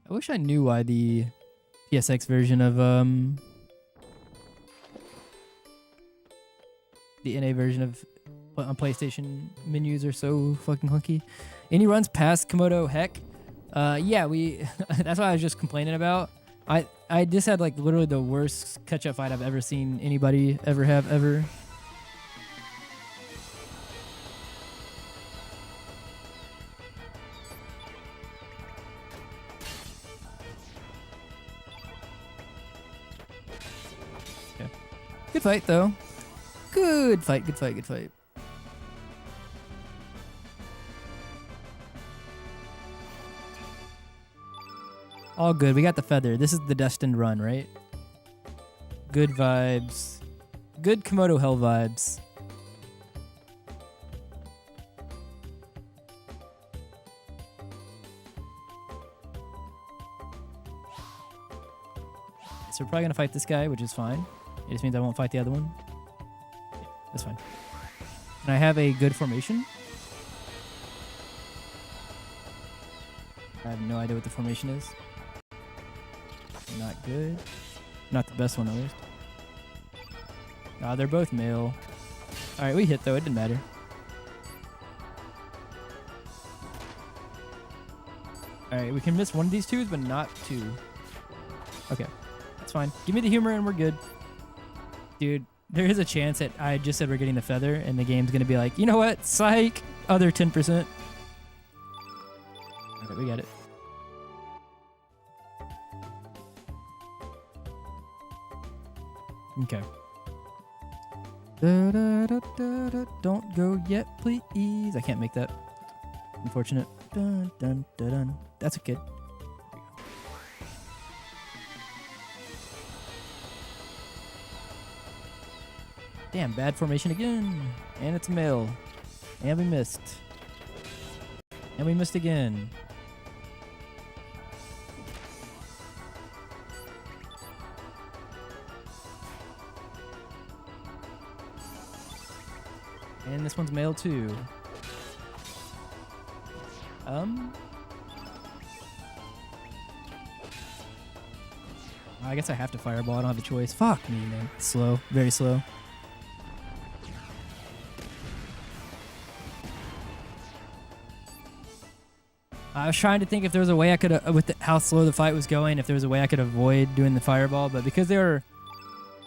I wish I knew why the PSX version of the NA version of on PlayStation menus are so fucking clunky. Any runs past Komodo Heck? Yeah, that's what I was just complaining about. I just had like literally the worst catch-up fight I've ever seen anybody ever have ever. Okay. Good fight though. Good fight. All good. We got the feather. This is the destined run, right? Good vibes. Good Komodo Hell vibes. So we're probably going to fight this guy, which is fine. It just means I won't fight the other one. Yeah, that's fine. Can I have a good formation? I have no idea what the formation is. Not good. Not the best one, at least. They're both male. Alright, we hit, though. It didn't matter. Alright, we can miss one of these twos, but not two. Okay. That's fine. Give me the humor and we're good. Dude, there is a chance that I just said we're getting the feather, and the game's going to be like, you know what? Psych! Other 10%. Alright, we got it. Okay. Don't go yet, please. I can't make that. Unfortunate. Dun, dun, dun, dun. That's a kid. Damn, bad formation again. And it's a male. And we missed. And we missed again. And this one's male too. I guess I have to fireball. I don't have a choice. Fuck me, man. Slow. Very slow. I was trying to think if there was a way I could, with how slow the fight was going, if there was a way I could avoid doing the fireball, but because it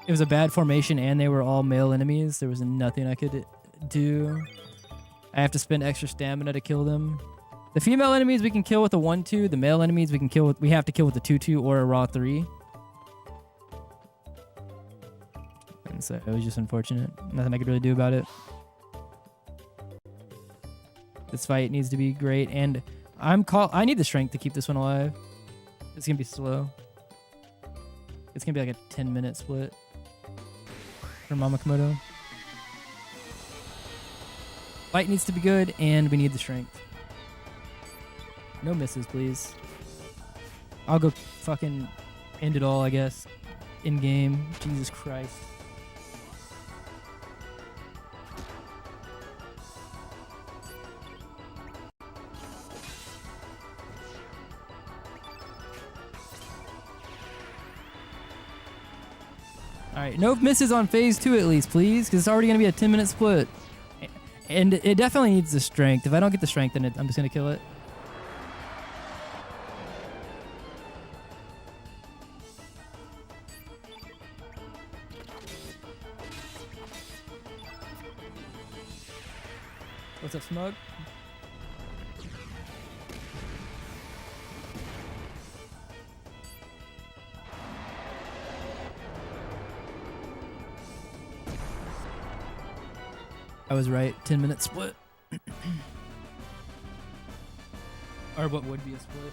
it was a bad formation and they were all male enemies. There was nothing I could do. I have to spend extra stamina to kill them. The female enemies we can kill with a 1-2. The male enemies we have to kill with a 2-2 or a raw 3. And so it was just unfortunate. Nothing I could really do about it. This fight needs to be great, and I need the strength to keep this one alive. It's gonna be slow. It's gonna be like a 10-minute split for Mamakomoto. Fight needs to be good, and we need the strength. No misses, please. I'll go fucking end it all, I guess. In game. Jesus Christ. Alright, no misses on phase 2 at least, please, because it's already going to be a 10-minute split. And it definitely needs the strength. If I don't get the strength, then I'm just going to kill it. What's up, Smug? I was right. 10-minute split. Or what would be a split.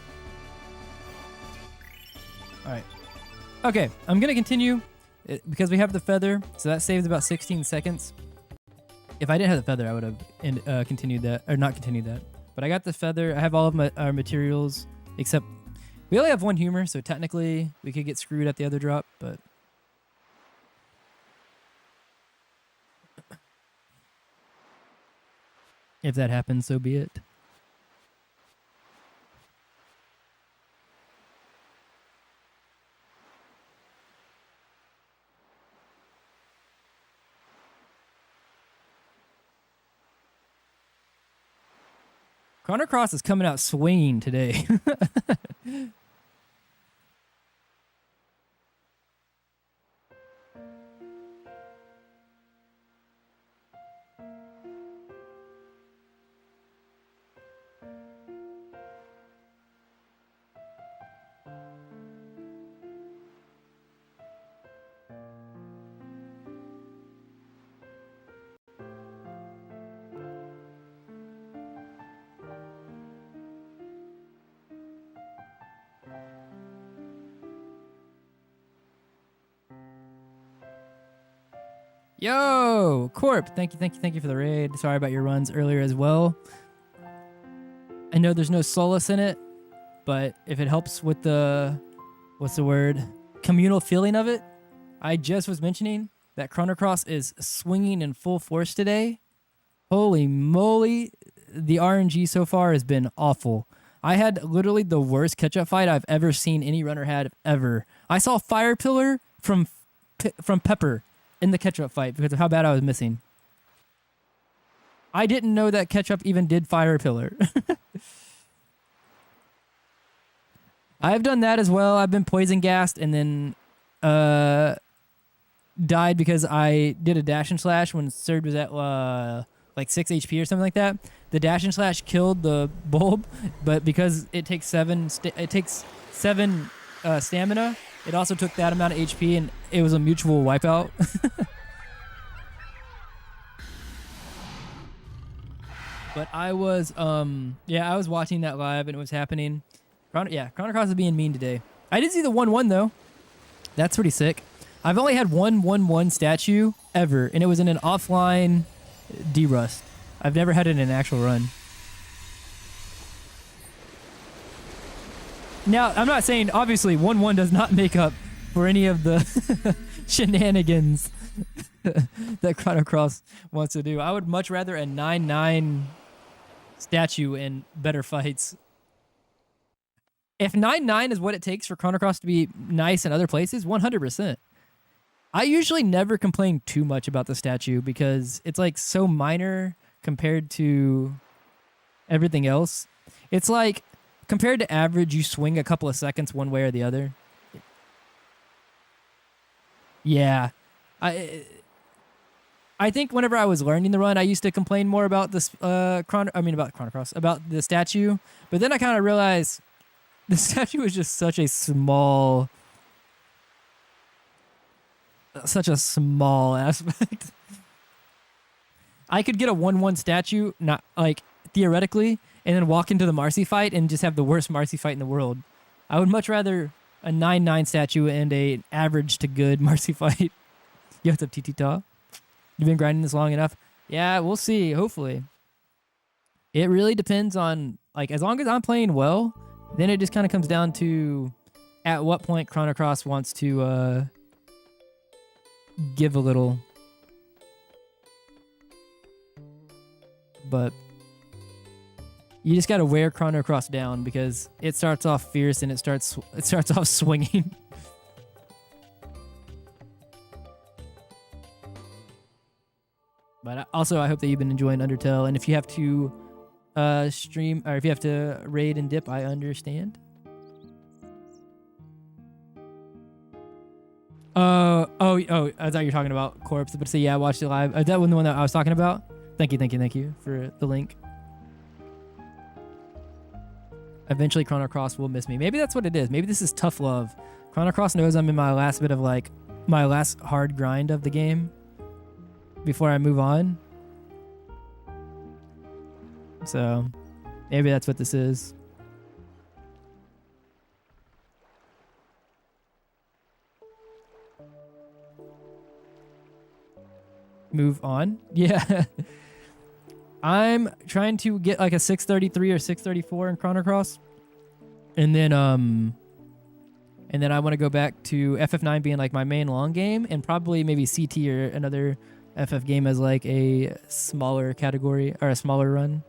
Alright. Okay, I'm going to continue because we have the feather, so that saves about 16 seconds. If I didn't have the feather, I would have continued that, or not continued that. But I got the feather. I have all of our materials, except we only have one humor, so technically we could get screwed at the other drop, but... If that happens, so be it. Chrono Cross is coming out swinging today. Yo, Corp, thank you for the raid. Sorry about your runs earlier as well. I know there's no solace in it, but if it helps with the, what's the word, communal feeling of it, I just was mentioning that Chrono Cross is swinging in full force today. Holy moly, the RNG so far has been awful. I had literally the worst catch-up fight I've ever seen any runner had ever. I saw Fire Pillar from Pepper in the catch-up fight because of how bad I was missing. I didn't know that catch-up even did Fire Pillar. I've done that as well. I've been poison gassed and then died because I did a dash and slash when Surd was at like 6 HP or something like that. The dash and slash killed the bulb, but because it takes 7 stamina, it also took that amount of HP, and it was a mutual wipeout. But I was, I was watching that live, and it was happening. Chrono Cross is being mean today. I did see the 1-1, though. That's pretty sick. I've only had one 1-1 statue ever, and it was in an offline D-Rust. I've never had it in an actual run. Now, I'm not saying, obviously, 1-1 does not make up for any of the shenanigans that Chrono Cross wants to do. I would much rather a 9-9 statue in better fights. If 9-9 is what it takes for Chrono Cross to be nice in other places, 100%. I usually never complain too much about the statue because it's like so minor compared to everything else. It's like, compared to average, you swing a couple of seconds one way or the other. Yeah. I think whenever I was learning the run, I used to complain more about this about Chrono Cross, about the statue. But then I kind of realized the statue was just such a small aspect. I could get a 1-1 statue, not like theoretically, and then walk into the Marcy fight and just have the worst Marcy fight in the world. I would much rather a 9-9 statue and a average to good Marcy fight. You have to TT-ta. You've been grinding this long enough? Yeah, we'll see. Hopefully. It really depends on, like, as long as I'm playing well, then it just kind of comes down to at what point Chrono Cross wants to give a little. But you just got to wear Chrono Cross down because it starts off fierce and it starts off swinging. But also, I hope that you've been enjoying Undertale. And if you have to stream, or if you have to raid and dip, I understand. I thought you were talking about Corpse. But say, yeah, I watched it live. Is that one the one that I was talking about? Thank you for the link. Eventually, Chrono Cross will miss me. Maybe that's what it is. Maybe this is tough love. Chrono Cross knows I'm in my last bit of like my last hard grind of the game before I move on. So maybe that's what this is. Move on. Yeah. I'm trying to get like a 633 or 634 in Chrono Cross. And then I want to go back to FF9 being like my main long game, and probably maybe CT or another FF game as like a smaller category or a smaller run.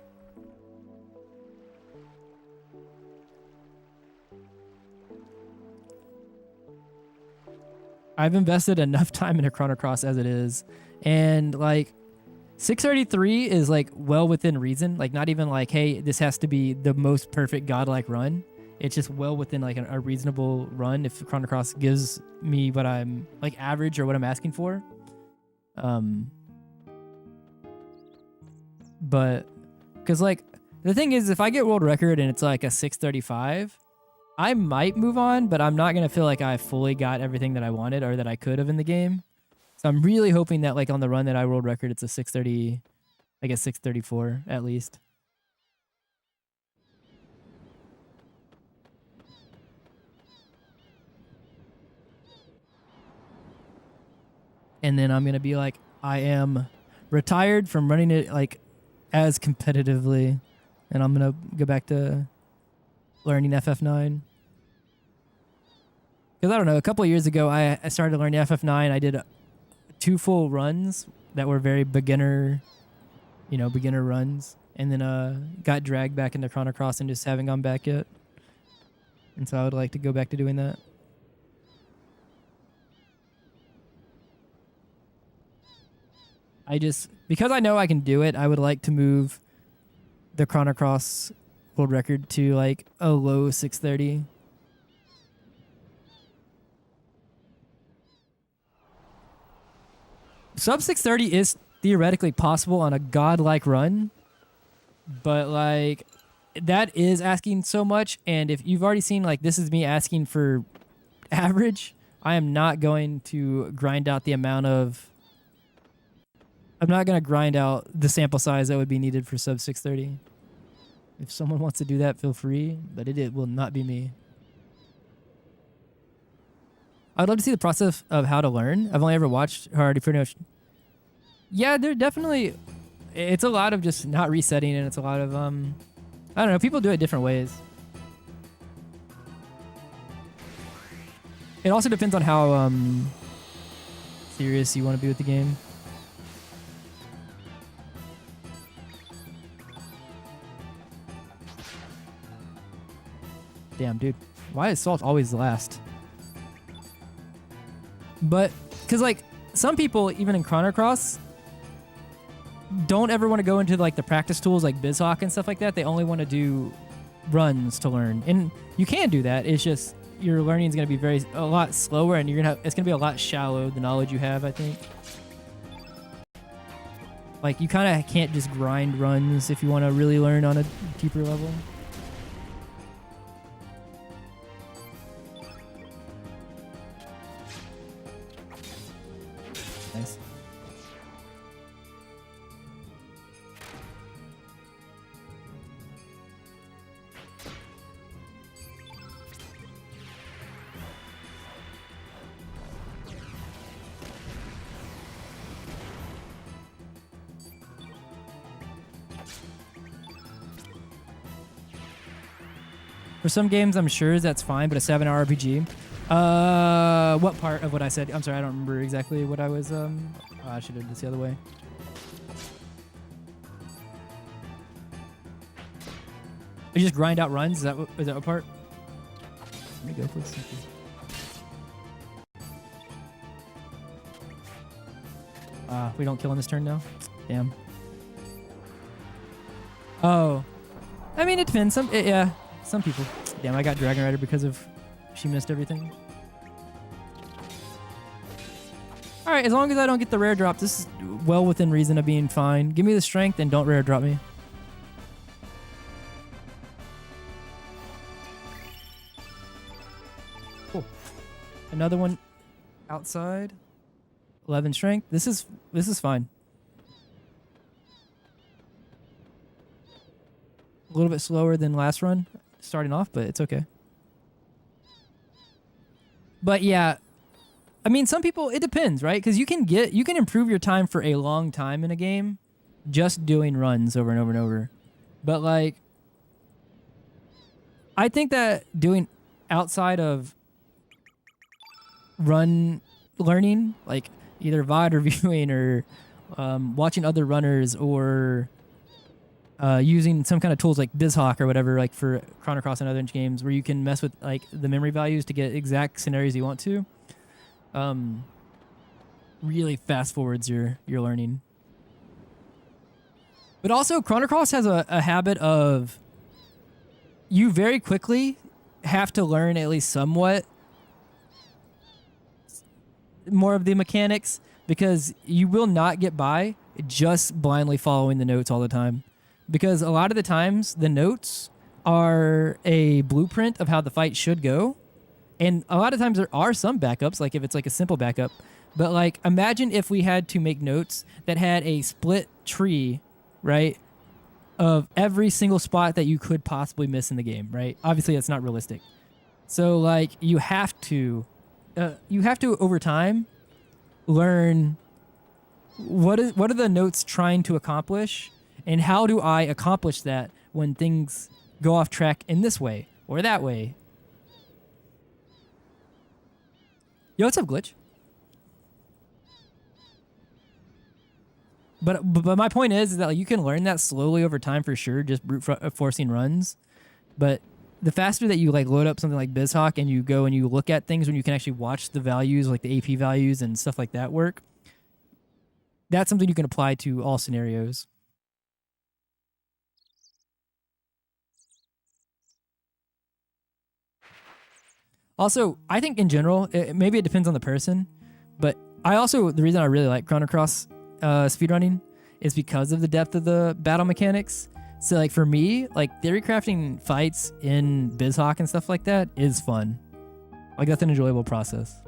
I've invested enough time in a Chrono Cross as it is, and like 633 is like well within reason. Like not even like, hey, this has to be the most perfect godlike run. It's just well within like a reasonable run if Chrono Cross gives me what I'm like average or what I'm asking for. But because like the thing is, if I get world record and it's like a 635, I might move on, but I'm not gonna feel like I fully got everything that I wanted or that I could have in the game. So I'm really hoping that like on the run that I world record, it's a 630, I guess 634 at least. And then I'm going to be like, I am retired from running it like as competitively. And I'm going to go back to learning FF9. Because I don't know, a couple of years ago, I started learning FF9. I did 2 full runs that were very beginner runs. And then got dragged back into Chrono Cross and just haven't gone back yet. And so I would like to go back to doing that. Because I know I can do it, I would like to move the Chrono Cross world record to like a low 630. Sub 630 is theoretically possible on a godlike run, but like that is asking so much. And if you've already seen like this is me asking for average, I am not going to grind out the amount of. I'm not going to grind out the sample size that would be needed for sub 630. If someone wants to do that, feel free, but it will not be me. I'd love to see the process of how to learn. I've only ever watched already pretty much. Yeah, they're definitely. It's a lot of just not resetting, and it's a lot of I don't know. People do it different ways. It also depends on how serious you want to be with the game. Damn, dude. Why is Salt always last? But, because, like, some people, even in Chrono Cross, don't ever want to go into, like, the practice tools like BizHawk and stuff like that. They only want to do runs to learn. And you can do that. It's just, your learning is gonna be a lot slower, and it's gonna be a lot shallow, the knowledge you have, I think. Like, you kind of can't just grind runs if you want to really learn on a deeper level. Nice. For some games, I'm sure that's fine, but a 7-hour RPG. What part of what I said? I'm sorry, I don't remember exactly what I was. I should have done this the other way. You just grind out runs. Is that what part? Let me go, please. We don't kill on this turn now. Damn. Oh, I mean, it depends. Yeah. Some people. Damn, I got Dragon Rider because of she missed everything. Alright, as long as I don't get the rare drop, this is well within reason of being fine. Give me the strength and don't rare drop me. Cool. Another one outside. 11 strength. This is fine. A little bit slower than last run. Starting off, but it's okay. But yeah, I mean, some people, it depends, right? Because you can improve your time for a long time in a game just doing runs over and over and over. But like, I think that doing outside of run learning, like either VOD reviewing or watching other runners or using some kind of tools like BizHawk or whatever, like for Chrono Cross and other games where you can mess with like the memory values to get exact scenarios you want to, really fast forwards your learning. But also Chrono Cross has a habit of you very quickly have to learn at least somewhat more of the mechanics because you will not get by just blindly following the notes all the time. Because a lot of the times, the notes are a blueprint of how the fight should go. And a lot of times there are some backups, like if it's like a simple backup. But like, imagine if we had to make notes that had a split tree, right, of every single spot that you could possibly miss in the game, right? Obviously, that's not realistic. So like, you have to over time learn what are the notes trying to accomplish. And how do I accomplish that when things go off track in this way or that way? Yo, what's up, Glitch? But my point is that like, you can learn that slowly over time for sure, just brute forcing runs. But the faster that you like load up something like BizHawk and you go and you look at things when you can actually watch the values, like the AP values and stuff like that work, that's something you can apply to all scenarios. Also, I think in general, maybe it depends on the person, but the reason I really like Chrono Cross speedrunning is because of the depth of the battle mechanics. So like for me, like theory crafting fights in BizHawk and stuff like that is fun. Like that's an enjoyable process.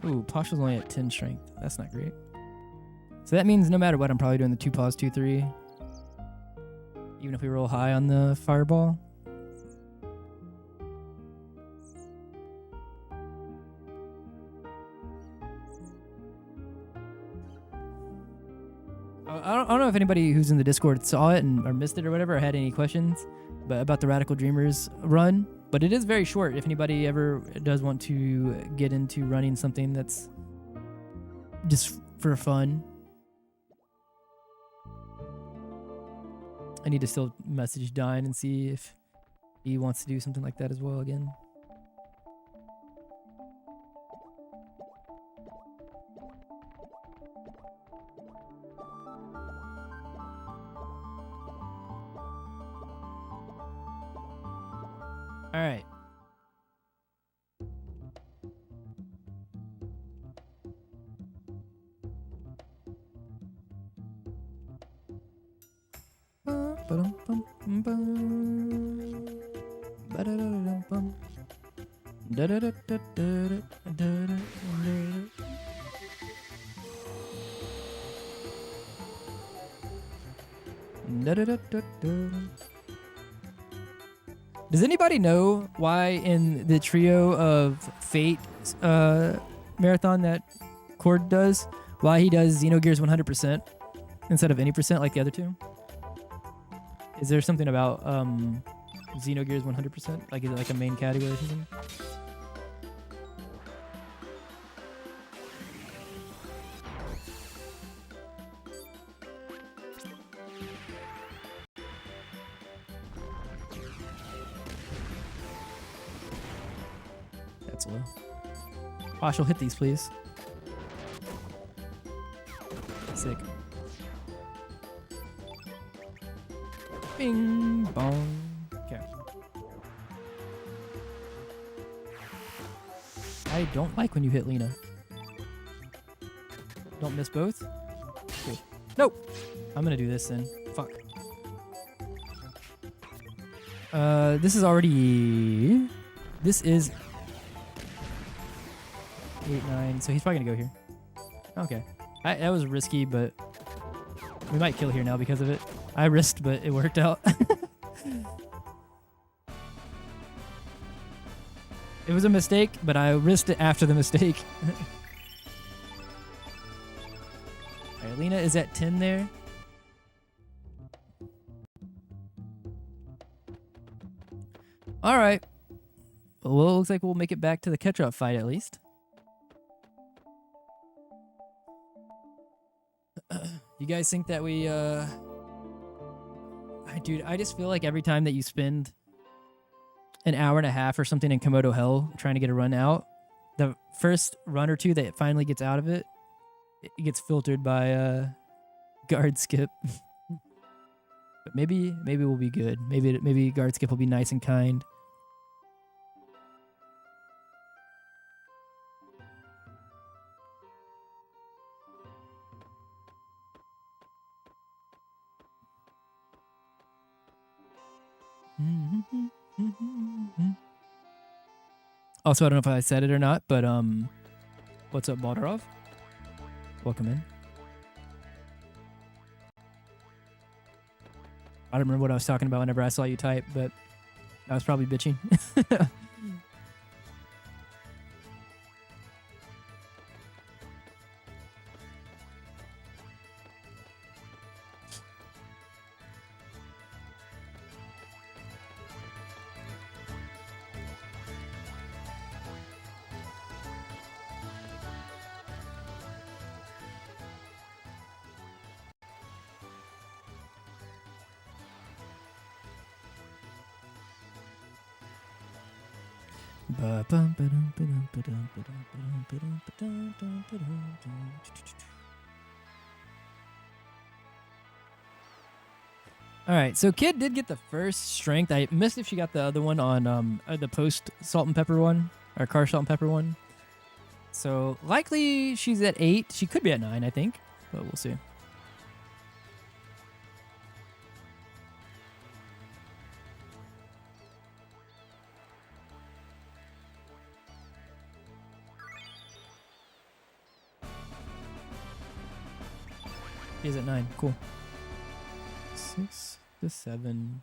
Ooh, Pasha's only at 10 strength. That's not great. So that means no matter what, I'm probably doing the 2 pause 2 3. Even if we roll high on the fireball. I don't know if anybody who's in the Discord saw it or missed it or whatever, or had any questions but about the Radical Dreamers run. But it is very short. If anybody ever does want to get into running something that's just for fun. I need to still message Dine and see if he wants to do something like that as well again. All right. Does anybody know why in the trio of Fate marathon that Cord does, why he does Xenogears 100% instead of any percent like the other two? Is there something about Xenogears 100%? Like, is it like a main category or something? That's low. Josh, will hit these, please. Sick. Bing bong. Okay. I don't like when you hit Lena. Don't miss both. Cool. Nope. I'm gonna do this then. Fuck. This is already. This is 8, 9. So he's probably gonna go here. Okay. That was risky, but we might kill here now because of it. I risked, but it worked out. It was a mistake, but I risked it after the mistake. Alright, Lena is at 10 there. Alright. Well, it looks like we'll make it back to the catch-up fight at least. You guys think that we, dude, I just feel like every time that you spend an hour and a half or something in Komodo Hell trying to get a run out, the first run or two that it finally gets out of it, it gets filtered by guard skip. But maybe we'll be good. Maybe guard skip will be nice and kind. Also, I don't know if I said it or not, but what's up, Baldarov? Welcome in. I don't remember what I was talking about whenever I saw you type, but I was probably bitching. All right, so Kid did get the first strength. I missed if she got the other one on the post salt and pepper one, or car salt and pepper one. So likely she's at 8. She could be at 9, I think, but we'll see. She's at 9. Cool. 6 to 7.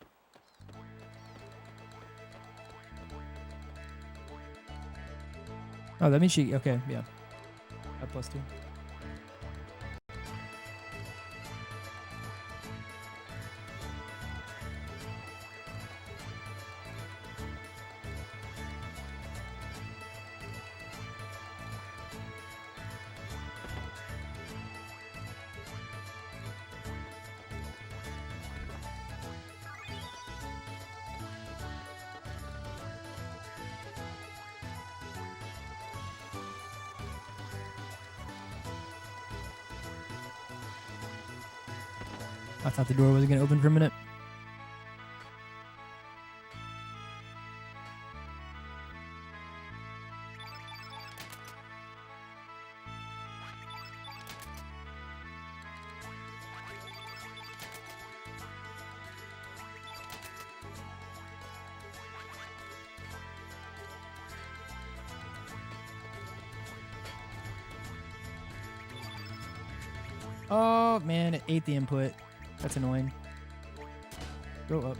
Oh, that means she. Okay, yeah. At +2. I thought the door was gonna open for a minute. Oh man, it ate the input. That's annoying. Go up.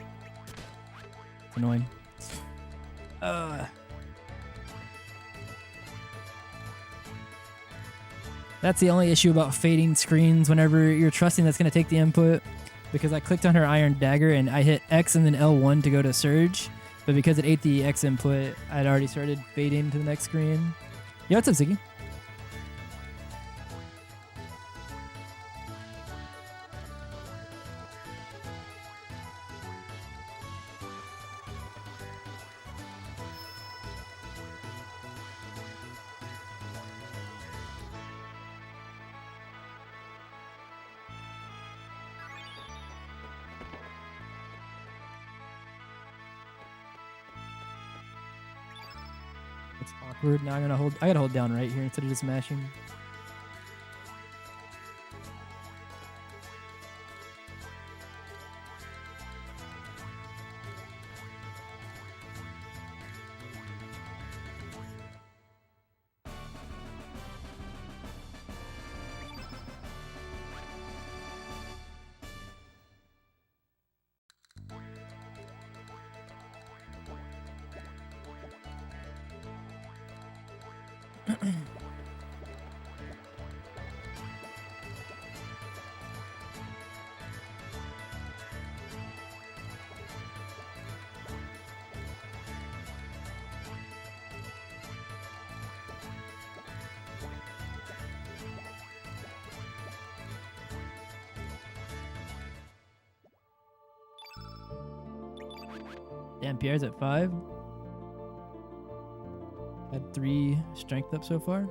It's annoying. That's the only issue about fading screens whenever you're trusting that's going to take the input. Because I clicked on her iron dagger and I hit X and then L1 to go to surge. But because it ate the X input, I'd already started fading to the next screen. Yo, what's up, Ziggy? It's awkward. Now I gotta hold down right here instead of just mashing. Damn, Pierre's at 5. Had 3 strength up so far.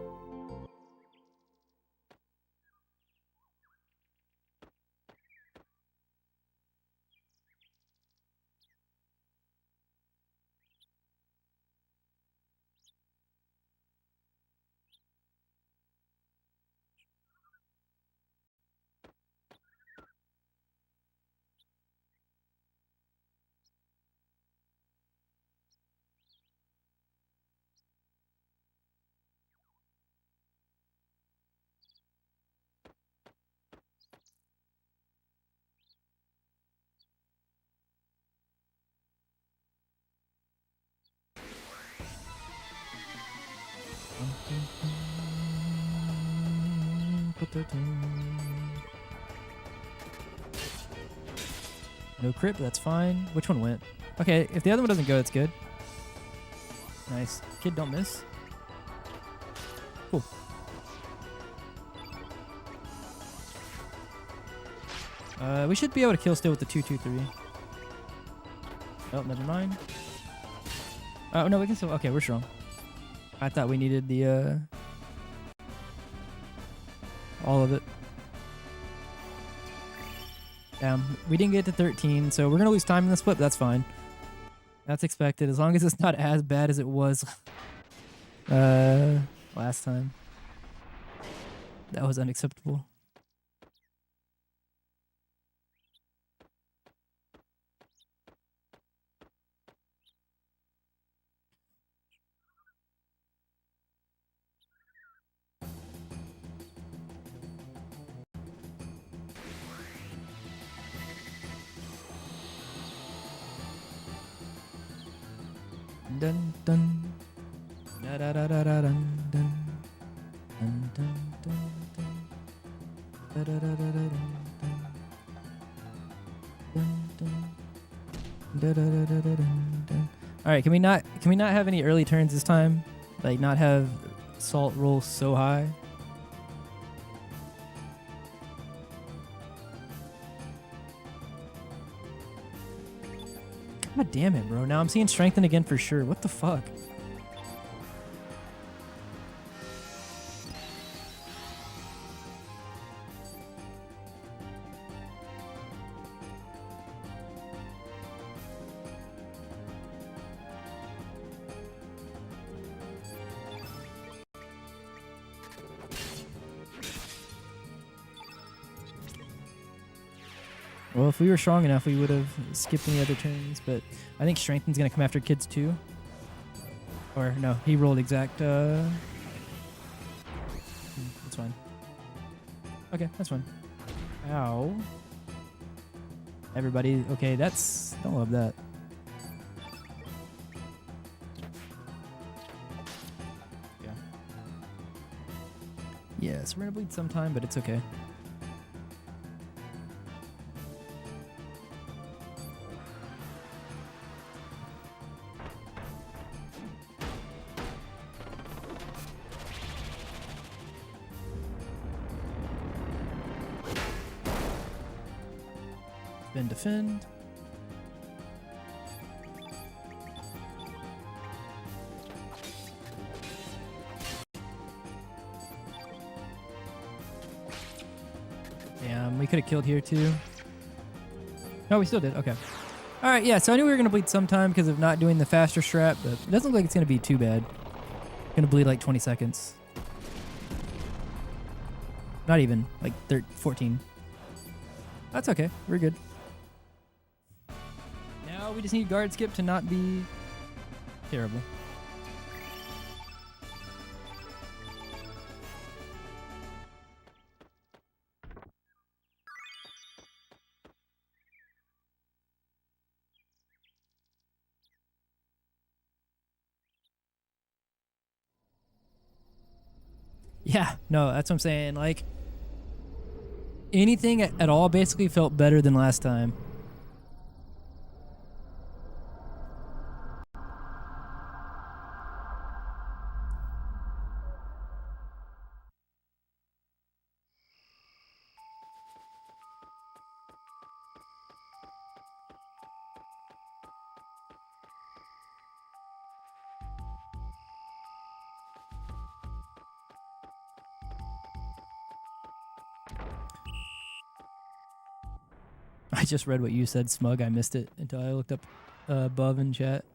No crit, but that's fine. Which one went? Okay, if the other one doesn't go, it's good. Nice. Kid, don't miss. Cool. We should be able to kill still with the 2-2-3. Oh, never mind. Oh, no, we can still... Okay, we're strong. I thought we needed the... all of it. Damn, we didn't get to 13, so we're going to lose time in the split, but that's fine. That's expected, as long as it's not as bad as it was last time. That was unacceptable. Dun dun da da da da da dun dun dun dun dun dun da da da da dun dun da da da da dun dun. All right, can we not have any early turns this time? Like not have salt roll so high. God damn it, bro. Now I'm seeing strengthen again for sure. What the fuck? Well, if we were strong enough, we would have skipped any other turns, but I think Strengthen's going to come after kids too. Or, no, he rolled exact. That's fine. Okay, that's fine. Ow. Everybody, okay, that's. Don't love that. Yeah. Yeah, so we're going to bleed sometime, but it's okay. Then defend. Damn, we could have killed here too. No, we still did. Okay. All right, yeah, so I knew we were going to bleed sometime because of not doing the faster strat, but it doesn't look like it's going to be too bad. Going to bleed like 20 seconds. Not even, like 14. That's okay. We're good. Now we just need guard skip to not be terrible. Yeah, no, that's what I'm saying. Like, anything at all basically felt better than last time. I just read what you said, Smug. I missed it until I looked up above in chat.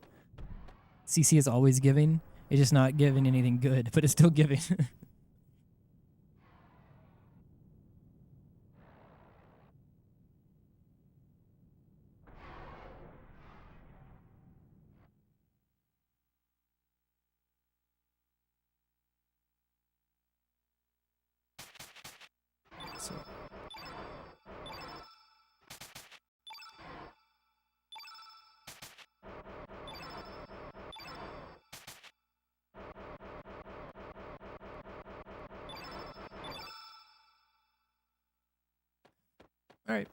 CC is always giving. It's just not giving anything good, but it's still giving. So. All right.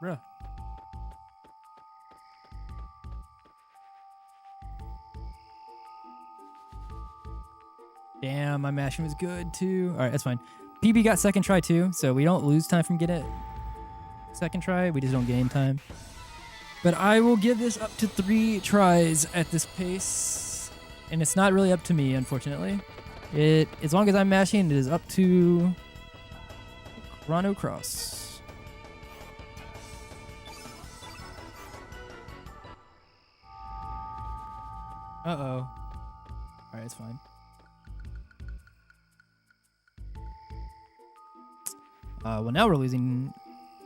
Bruh. Damn, my mashing was good too. All right, that's fine. PB got second try too, so we don't lose time from getting it second try. We just don't gain time. But I will give this up to 3 tries at this pace. And it's not really up to me, unfortunately. As long as I'm mashing, it is up to Chrono Cross. Uh-oh. Alright, it's fine. Well, now we're losing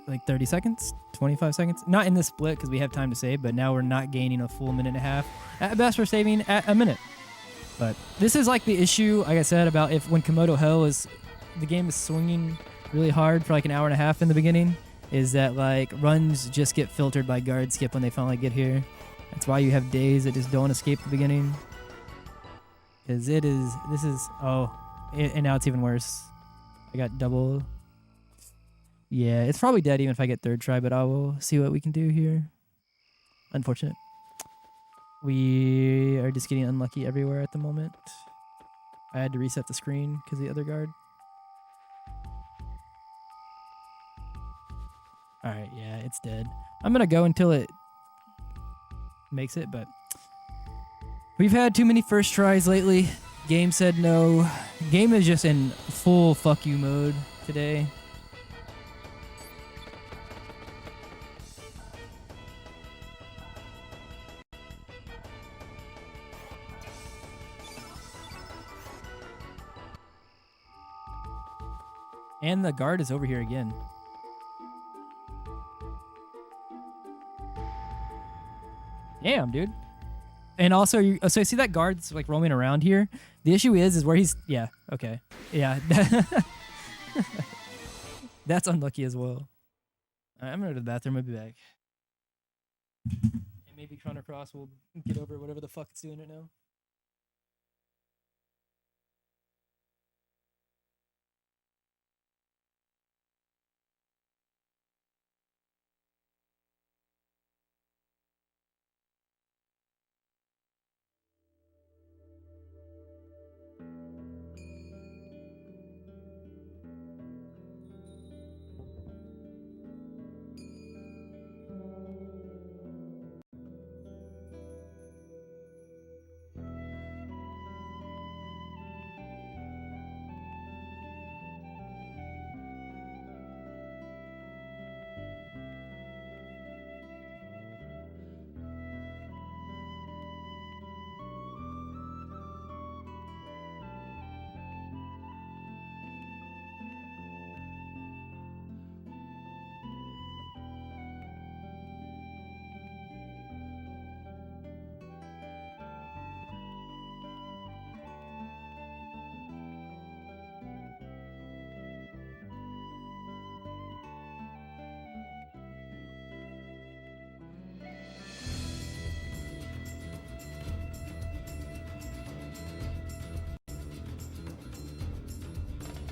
like 30 seconds, 25 seconds. Not in this split because we have time to save, but now we're not gaining a full minute and a half. At best, we're saving at a minute. But this is like the issue, like I said, about when Komodo Hell is, the game is swinging really hard for like an hour and a half in the beginning, is that like runs just get filtered by guard skip when they finally get here. That's why you have days that just don't escape the beginning. Because and now it's even worse. I got double. Yeah, it's probably dead even if I get third try, but I will see what we can do here. Unfortunate. We are just getting unlucky everywhere at the moment. I had to reset the screen because of the other guard. All right, yeah, it's dead. I'm gonna go until it makes it, but we've had too many first tries lately. Game said no. Game is just in full fuck you mode today. And the guard is over here again. Damn, dude. And also, so you see that guard's like roaming around here? The issue is where he's, yeah, okay. Yeah. That's unlucky as well. All right, I'm gonna go to the bathroom, I'll be back. And maybe Chrono Cross will get over whatever the fuck it's doing right now.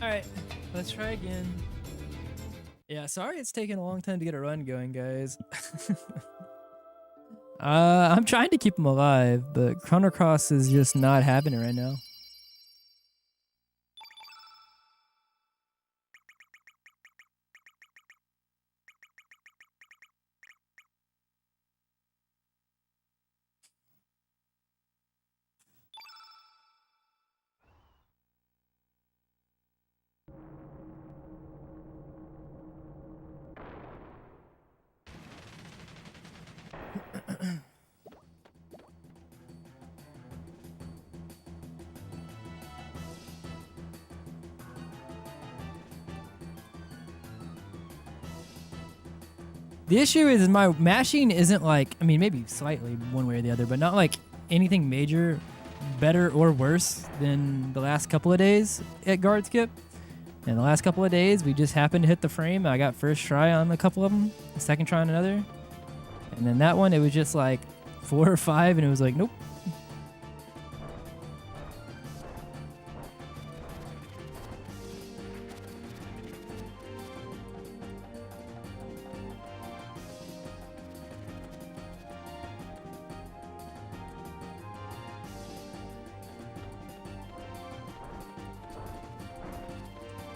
All right, let's try again. Yeah, sorry it's taking a long time to get a run going, guys. I'm trying to keep them alive, but Chrono Cross is just not happening right now. The issue is my mashing isn't like, I mean, maybe slightly one way or the other, but not like anything major, better or worse than the last couple of days at guard skip. And the last couple of days, we just happened to hit the frame. I got first try on a couple of them, the second try on another. And then that one, it was just like 4 or 5, and it was like, nope.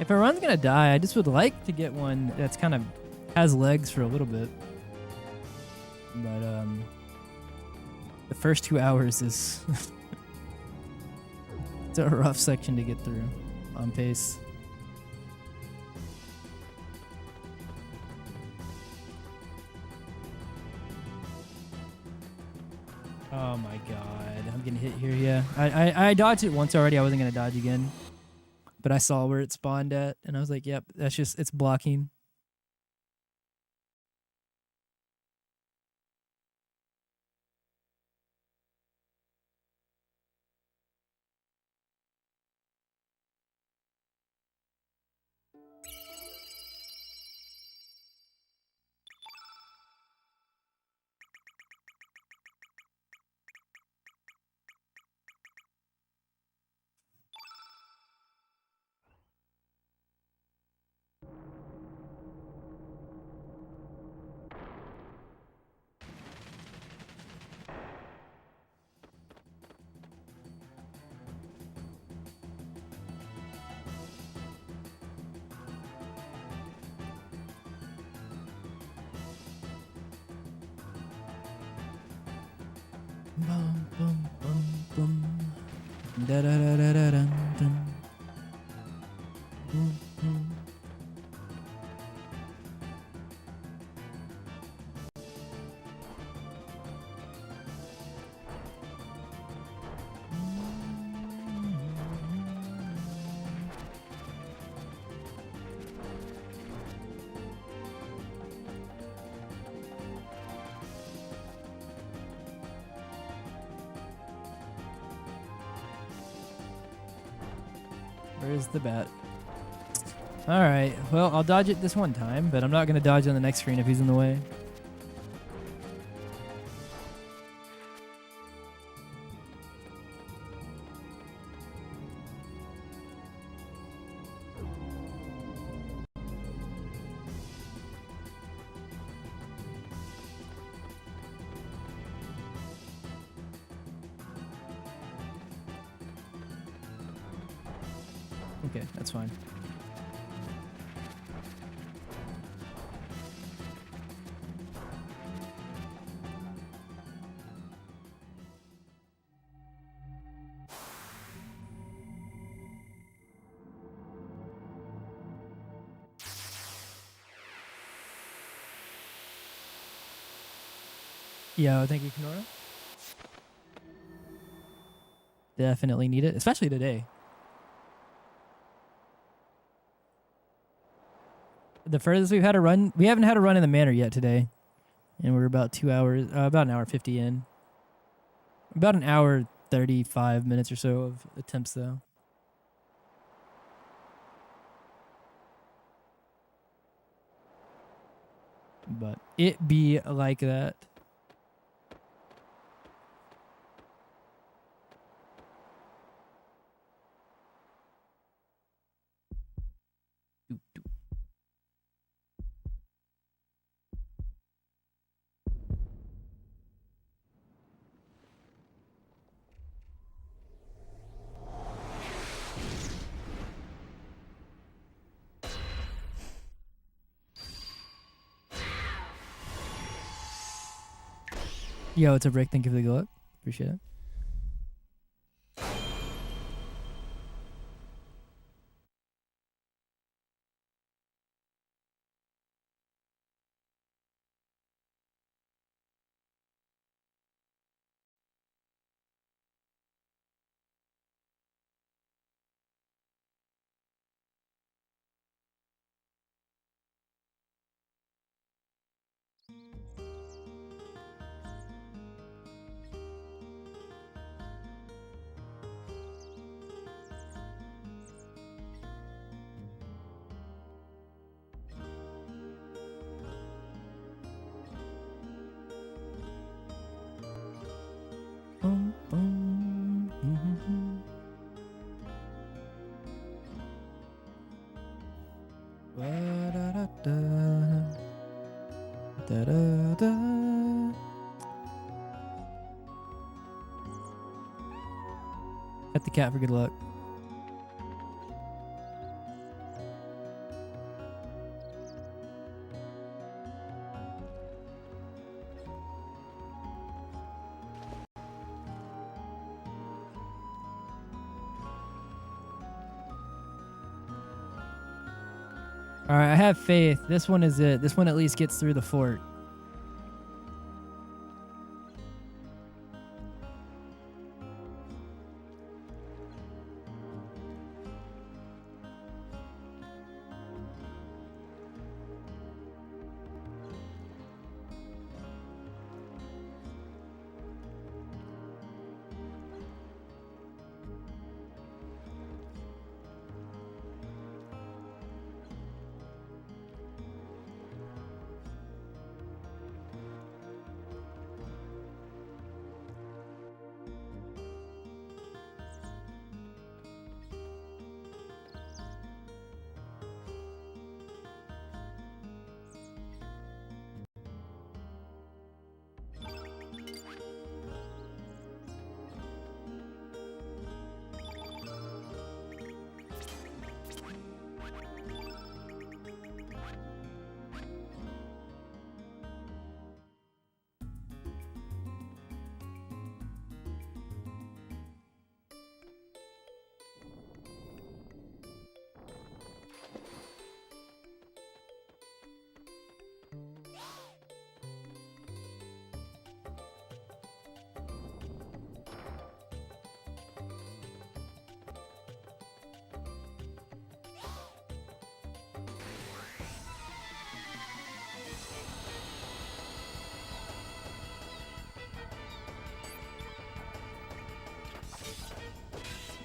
If a run's gonna die, I just would like to get one that's kind of has legs for a little bit. But the first 2 hours is it's a rough section to get through on pace. Oh my god, I'm getting hit here. Yeah, I dodged it once already. I wasn't gonna dodge again. But I saw where it spawned at, and I was like, yep, that's just, it's blocking. Bum, bum, bum, bum. Da, da, da, da, da, dun, dun. Bum, bum. Where's the bat? Alright, well, I'll dodge it this one time, but I'm not going to dodge on the next screen if he's in the way. Okay, that's fine. Yo, thank you, Chrono. Definitely need it, especially today. The furthest we've had a run, we haven't had a run in the manor yet today. And we're about 2 hours, about an hour 50 in. About an hour 35 minutes or so of attempts though. But it be like that. Yo, it's a brick. Thank you for the good luck. Appreciate it. Pet the cat for good luck. All right, I have faith. This one is it. This one at least gets through the fort.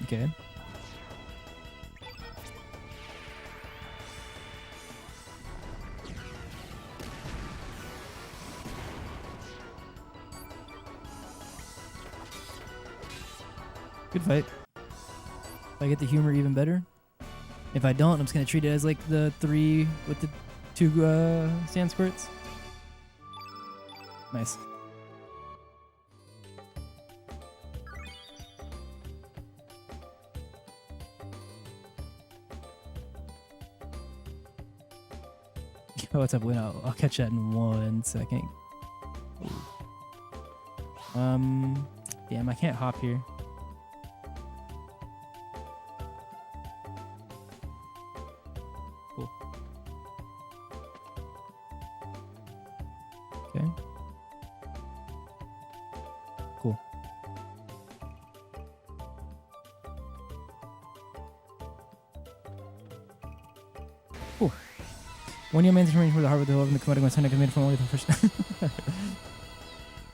Okay. Good fight. If I get the humor, even better. If I don't, I'm just gonna treat it as like the 3 with the 2 sand squirts. Nice. Oh, what's up, Win? I'll catch that in 1 second. Ooh. Damn, I can't hop here. Cool. Okay. Cool. Cool. One young man's remains for the heart with the love and the Komodo going to commit from only the first.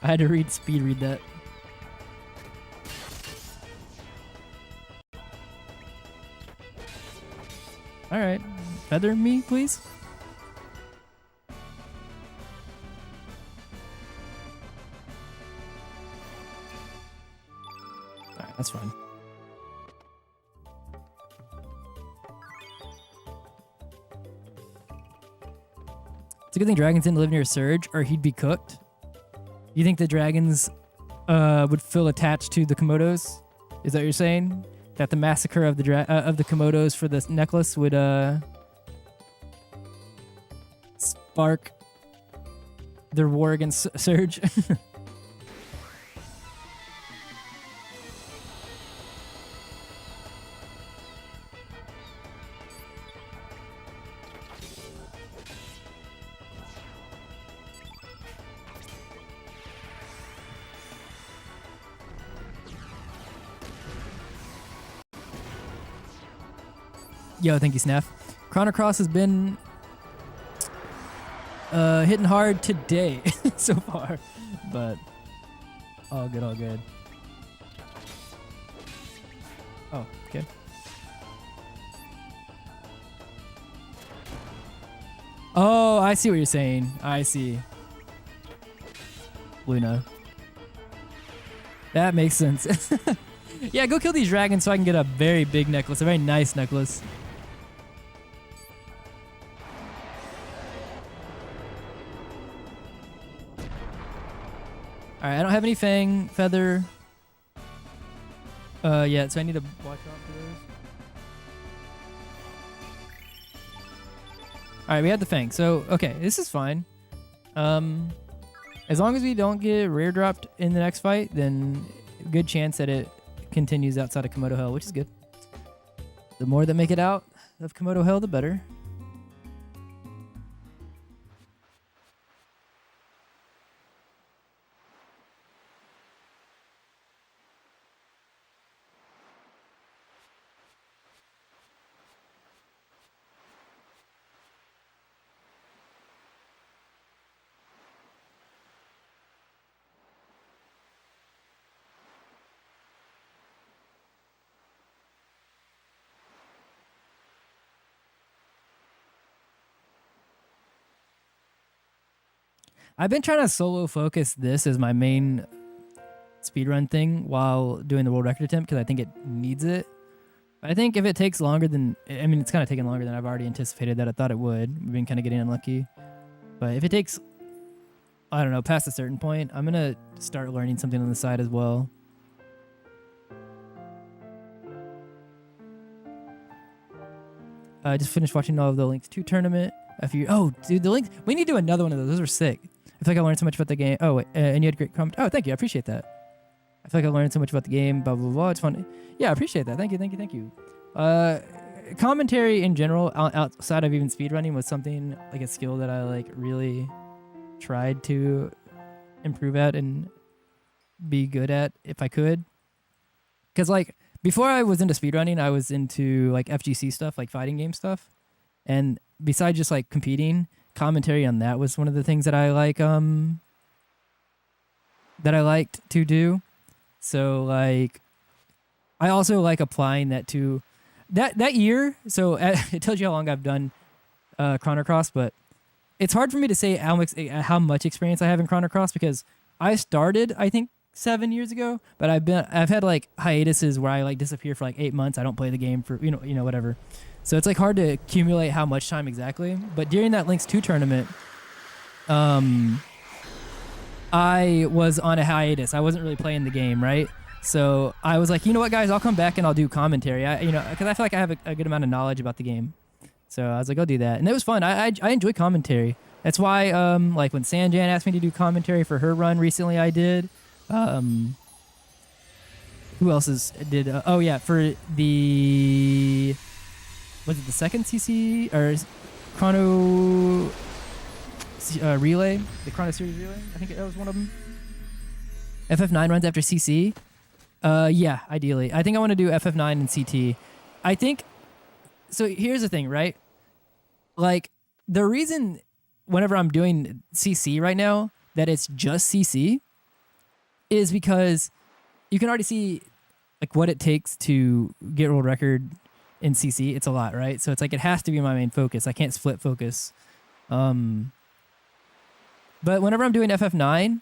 I had to speed read that. All right, feather me, please. All right, that's fine. It's a good thing dragons didn't live near a surge, or he'd be cooked. You think the dragons would feel attached to the Komodos? Is that what you're saying? That the massacre of the Komodos for this necklace would spark their war against Surge? Yo, thank you, Snaff. Chrono Cross has been hitting hard today so far, but all good, all good. Oh, okay. Oh, I see what you're saying. I see. Luna. That makes sense. Yeah, go kill these dragons so I can get a very big necklace, a very nice necklace. Alright, I don't have any Fang, Feather yet, so I need to watch out for those. Alright, we had the Fang, so okay, this is fine. As long as we don't get rare dropped in the next fight, then good chance that it continues outside of Komodo Hell, which is good. The more that make it out of Komodo Hell, the better. I've been trying to solo focus this as my main speedrun thing while doing the world record attempt because I think it needs it. I think if it takes longer than, I mean, it's kind of taking longer than I've already anticipated that I thought it would. We've been kind of getting unlucky. But if it takes, I don't know, past a certain point, I'm going to start learning something on the side as well. I just finished watching all of the Links 2 tournament. Oh, dude, the Links, we need to do another one of those. Those were sick. I feel like I learned so much about the game. Oh, wait, and you had a great comment. Oh, thank you. I appreciate that. I feel like I learned so much about the game, blah, blah, blah. It's fun. Yeah, I appreciate that. Thank you, thank you, thank you. Commentary in general, outside of even speedrunning, was something, like a skill that I like really tried to improve at and be good at if I could. Because like, before I was into speedrunning, I was into like FGC stuff, like fighting game stuff. And besides just like competing, commentary on that was one of the things that I like that I liked to do. So like I also like applying that to that year. So it tells you how long I've done Chrono Cross, but it's hard for me to say how much experience I have in Chrono Cross because I started, I think, 7 years ago, but I've had like hiatuses where I like disappear for like 8 months. I don't play the game for whatever. So it's like hard to accumulate how much time exactly. But during that Links 2 tournament, I was on a hiatus. I wasn't really playing the game, right? So I was like, you know what, guys, I'll come back and I'll do commentary. Because I feel like I have a good amount of knowledge about the game. So I was like, I'll do that, and it was fun. I enjoy commentary. That's why, like when Sanjan asked me to do commentary for her run recently, I did. Who else did? For the was it the second CC or Chrono relay, the Chrono Series relay? I think that was one of them. FF9 runs after CC. Yeah, ideally. I think I want to do FF9 and CT. I think. So here's the thing, right? Like the reason whenever I'm doing CC right now that it's just CC is because you can already see like what it takes to get world record in CC. It's a lot, right? So it's like it has to be my main focus. I can't split focus. But whenever I'm doing FF9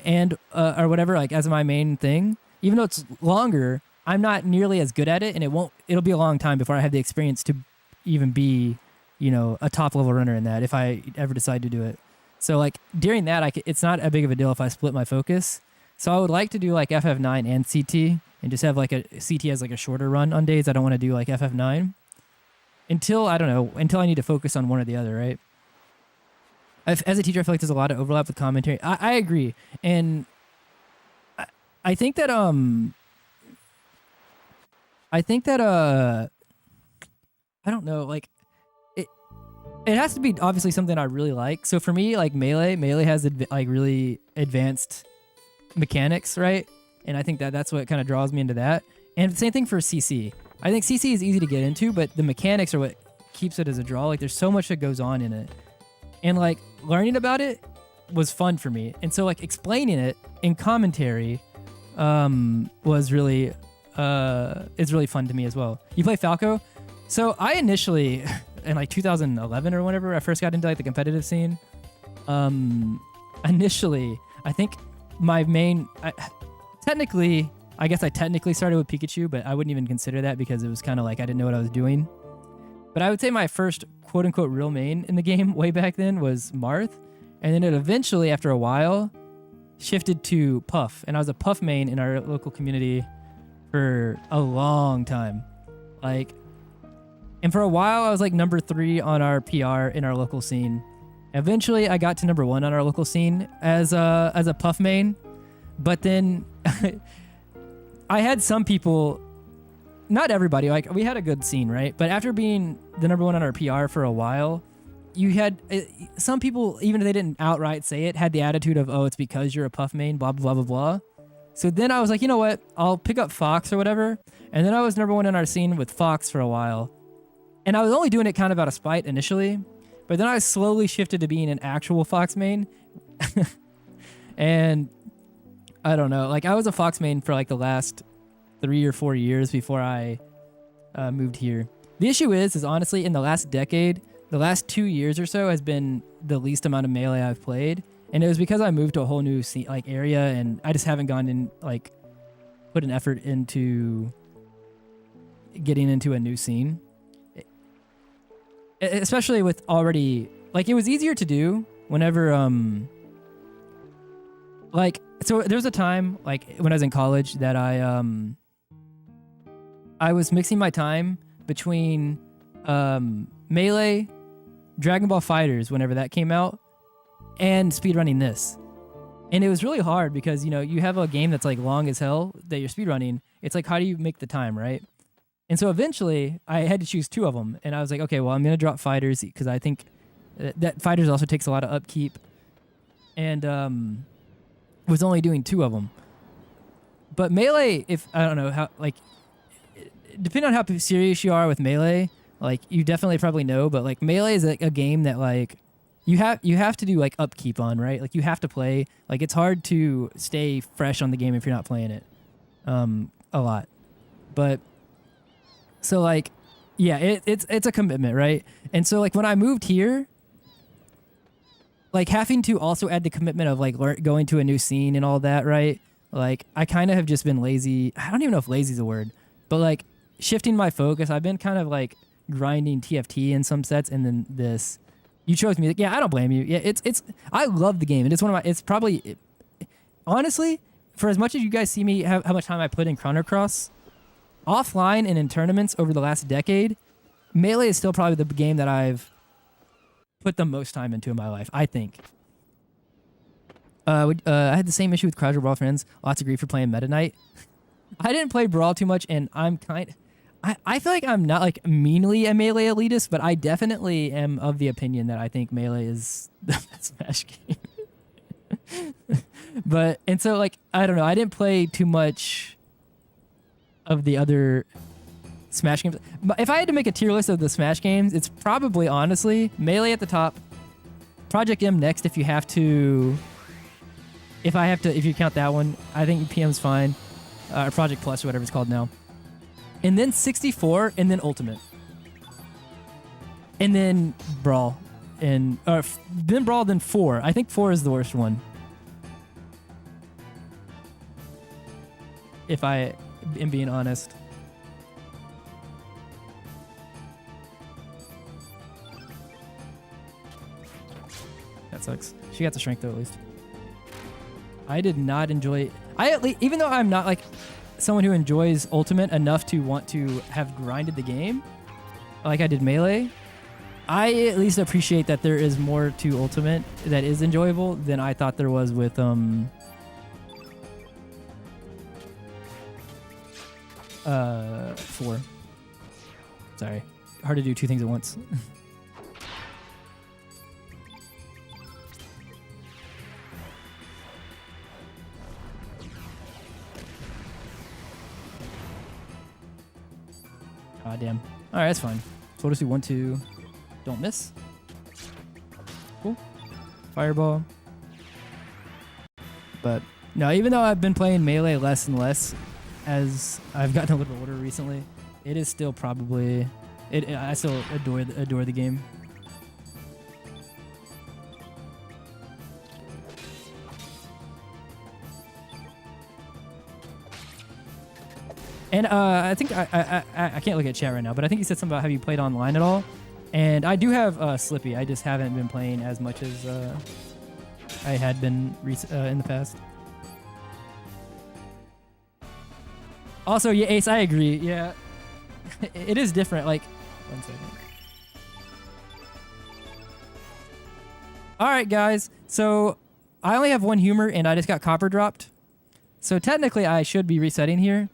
and or whatever, like as my main thing, even though it's longer, I'm not nearly as good at it, and it'll be a long time before I have the experience to even be, a top level runner in that if I ever decide to do it. So like during that, it's not a big of a deal if I split my focus. So I would like to do like FF9 and CT and just have like a CT as like a shorter run on days I don't want to do like FF9 until I need to focus on one or the other, right? As a teacher, I feel like there's a lot of overlap with commentary. I agree. And I think that I don't know, like it has to be obviously something I really like. So for me, like Melee has like really advanced mechanics, right? And I think that's what kind of draws me into that. And same thing for CC. I think CC is easy to get into, but the mechanics are what keeps it as a draw. Like there's so much that goes on in it. And like learning about it was fun for me. And so like explaining it in commentary was really is really fun to me as well. You play Falco? So I initially in like 2011 or whenever I first got into like the competitive scene, initially I think my main technically started with Pikachu, but I wouldn't even consider that because it was kind of like I didn't know what I was doing. But I would say my first quote unquote real main in the game way back then was Marth, and then it eventually after a while shifted to Puff, and I was a Puff main in our local community for a long time. And for a while, I was like number 3 on our PR in our local scene. Eventually, I got to number 1 on our local scene as a Puff main. But then I had some people, not everybody, like we had a good scene, right? But after being the number 1 on our PR for a while, you had some people, even if they didn't outright say it, had the attitude of, oh, it's because you're a Puff main, blah, blah, blah, blah, blah. So then I was like, you know what? I'll pick up Fox or whatever. And then I was number 1 in our scene with Fox for a while. And I was only doing it kind of out of spite initially, but then I slowly shifted to being an actual Fox main. And I don't know, like I was a Fox main for like the last 3 or 4 years before I moved here. The issue is honestly in the last decade, the last 2 years or so has been the least amount of Melee I've played. And it was because I moved to a whole new area, and I just haven't gone in, like, put an effort into getting into a new scene. Especially with already, like, it was easier to do whenever, so there was a time, like, when I was in college that I was mixing my time between Melee, Dragon Ball FighterZ, whenever that came out, and speedrunning this. And it was really hard because, you have a game that's, like, long as hell that you're speedrunning. It's like, how do you make the time, right? And so eventually, I had to choose 2 of them. And I was like, okay, well, I'm going to drop FighterZ because I think that FighterZ also takes a lot of upkeep. And was only doing 2 of them. But Melee, I don't know how, like, depending on how serious you are with Melee, like, you definitely probably know, but, like, Melee is like a game that, like, you have to do, like, upkeep on, right? Like, you have to play. Like, it's hard to stay fresh on the game if you're not playing it a lot. But so like, yeah, it's a commitment, right? And so like when I moved here, like having to also add the commitment of like going to a new scene and all that, right? Like I kind of have just been lazy. I don't even know if lazy is a word, but like shifting my focus. I've been kind of like grinding TFT in some sets, and then this. You chose music. Yeah, I don't blame you. Yeah, it's. I love the game, and it's one of my. It's probably, honestly, for as much as you guys see me how much time I put in Chrono Cross, offline and in tournaments over the last decade, Melee is still probably the game that I've put the most time into in my life, I think. I had the same issue with Casual Brawl Friends. Lots of grief for playing Meta Knight. I didn't play Brawl too much, and I feel like I'm not like meanly a Melee elitist, but I definitely am of the opinion that I think Melee is the best Smash game. And so like, I don't know, I didn't play too much of the other Smash games. But if I had to make a tier list of the Smash games, it's probably honestly Melee at the top, Project M next if you have to. If you count that one, I think PM's fine, or Project Plus or whatever it's called now. And then 64, and then Ultimate. And then Brawl. Then Brawl, then 4. I think 4 is the worst one. If I am being honest. That sucks. She got the strength though, at least. I did not enjoy... even though I'm not like someone who enjoys Ultimate enough to want to have grinded the game, like I did Melee, I at least appreciate that there is more to Ultimate that is enjoyable than I thought there was with 4. Sorry. Hard to do two things at once. Ah, damn. All right, that's fine. So we'll just do 1, 2. Don't miss. Cool. Fireball. But no, even though I've been playing Melee less and less as I've gotten a little older recently, it is still probably... I still adore the game. And I think I can't look at chat right now, but I think you said something about have you played online at all? And I do have Slippy. I just haven't been playing as much as I had been in the past. Also, yeah, Ace, I agree. Yeah, it is different. Like, 1 second. All right, guys. So I only have 1 humor, and I just got copper dropped. So technically, I should be resetting here.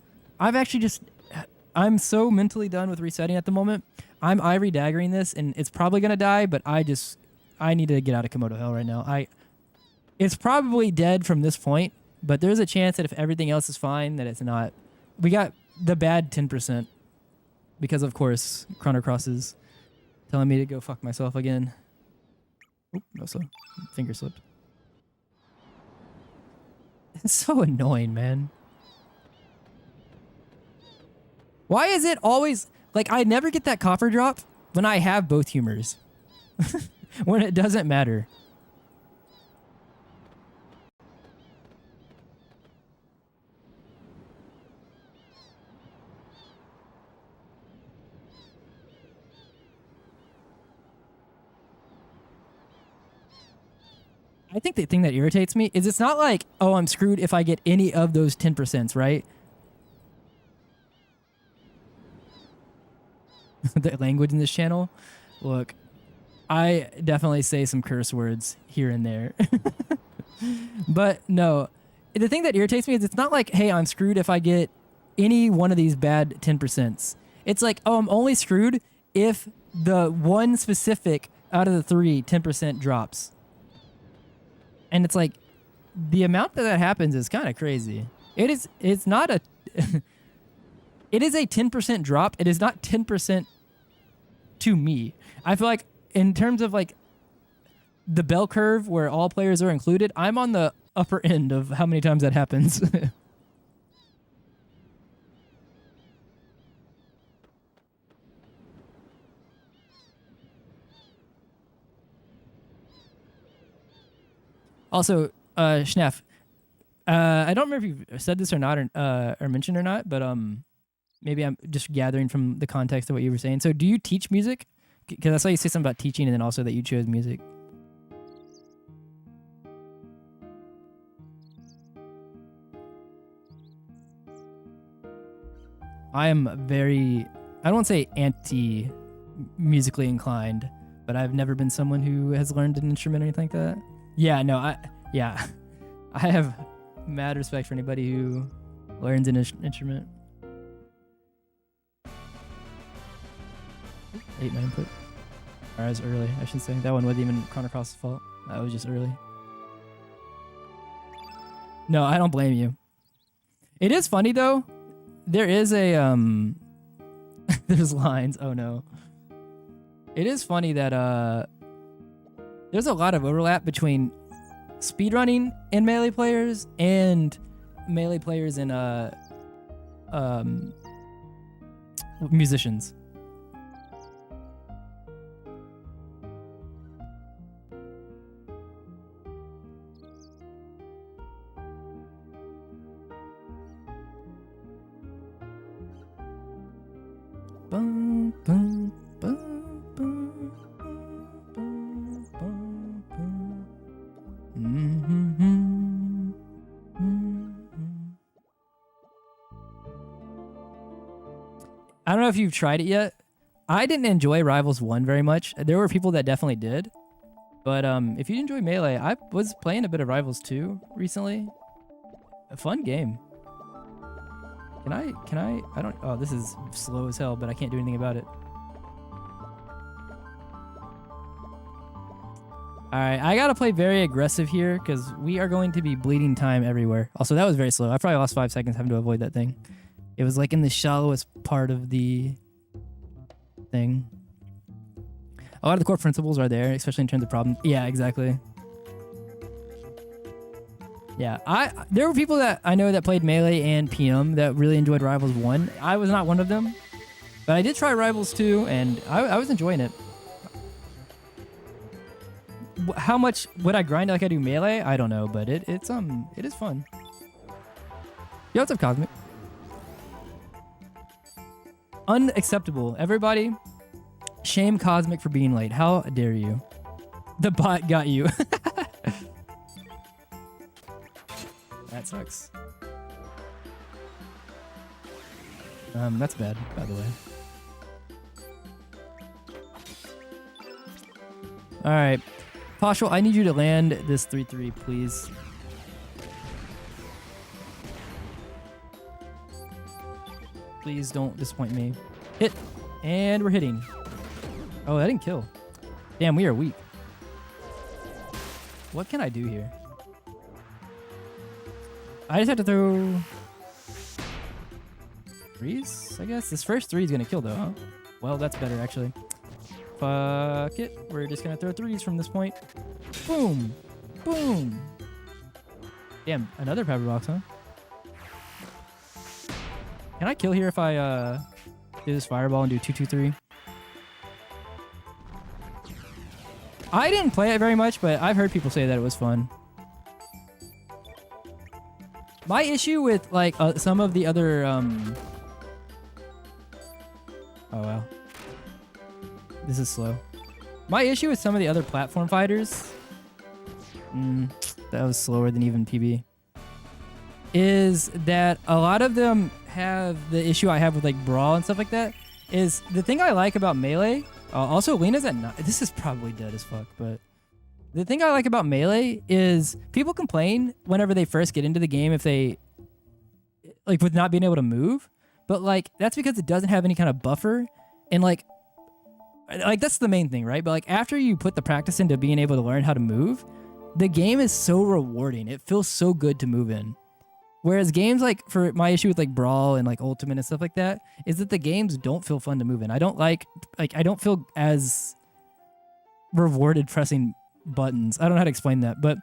I'm so mentally done with resetting at the moment. I'm Ivory daggering this, and it's probably going to die, but I need to get out of Komodo Hell right now. It's probably dead from this point, but there's a chance that if everything else is fine, that it's not. We got the bad 10%, because of course, Chrono Cross is telling me to go fuck myself again. Oop, also, finger slipped. It's so annoying, man. Why is it always... Like, I never get that copper drop when I have both humors. When it doesn't matter. I think the thing that irritates me is it's not like, oh, I'm screwed if I get any of those 10%, right? The language in this channel. Look, I definitely say some curse words here and there. But no, the thing that irritates me is it's not like, hey, I'm screwed if I get any one of these bad 10%. It's like, oh, I'm only screwed if the one specific out of the 3 10% drops. And it's like, the amount that happens is kind of crazy. It's not a... It is a 10% drop. It is not 10% to me. I feel like in terms of like the bell curve where all players are included, I'm on the upper end of how many times that happens. Also, Schneff, I don't remember if you've said this or not, or mentioned or not, but maybe I'm just gathering from the context of what you were saying. So, do you teach music? Because I saw you say something about teaching, and then also that you chose music. I am very, I don't want to say anti-musically inclined, but I've never been someone who has learned an instrument or anything like that. Yeah, no, I have mad respect for anybody who learns an instrument. 8 my input. Or as early, I should say. That one wasn't even Chrono Cross's fault. That was just early. No, I don't blame you. It is funny though. There is a there's lines. Oh no. It is funny that there's a lot of overlap between speedrunning in Melee players and Melee players in musicians. Bum, bum, bum, bum, bum, bum, bum. Mm-hmm. Mm-hmm. I don't know if you've tried it yet. I didn't enjoy Rivals 1 very much. There were people that definitely did. But if you enjoy Melee, I was playing a bit of Rivals 2 recently. A fun game. Can I don't, oh, this is slow as hell, but I can't do anything about it. All right, I gotta play very aggressive here because we are going to be bleeding time everywhere. Also, that was very slow. I probably lost 5 seconds having to avoid that thing. It was like in the shallowest part of the thing. A lot of the core principles are there, especially in terms of problems. Yeah, exactly. Yeah, there were people that I know that played Melee and PM that really enjoyed Rivals 1. I was not one of them, but I did try Rivals 2, and I was enjoying it. How much would I grind like I do Melee? I don't know, but it is fun. Yo, what's up, Cosmic? Unacceptable. Everybody, shame Cosmic for being late. How dare you? The bot got you. That sucks. That's bad, by the way. All right, Poshel, I need you to land this 3-3, please. Please don't disappoint me. Hit, and we're hitting. Oh, that didn't kill. Damn, we are weak. What can I do here? I just have to throw 3s, I guess. This first 3 is going to kill, though, huh? Well, that's better, actually. Fuck it. We're just going to throw 3s from this point. Boom. Boom. Damn, another pepper box, huh? Can I kill here if I do this fireball and do 2-2-3? I didn't play it very much, but I've heard people say that it was fun. My issue with like some of the other oh wow, this is slow. My issue with some of the other platform fighters, that was slower than even PB, is that a lot of them have the issue I have with like Brawl and stuff like that. Is the thing I like about Melee. Also, Lena's at 9. This is probably dead as fuck, but the thing I like about Melee is people complain whenever they first get into the game if they, like, with not being able to move. But, like, that's because it doesn't have any kind of buffer. And, like that's the main thing, right? But, like, after you put the practice into being able to learn how to move, the game is so rewarding. It feels so good to move in. Whereas games, like, for my issue with, like, Brawl and, like, Ultimate and stuff like that, is that the games don't feel fun to move in. I don't like, I don't feel as rewarded pressing buttons. I don't know how to explain that, but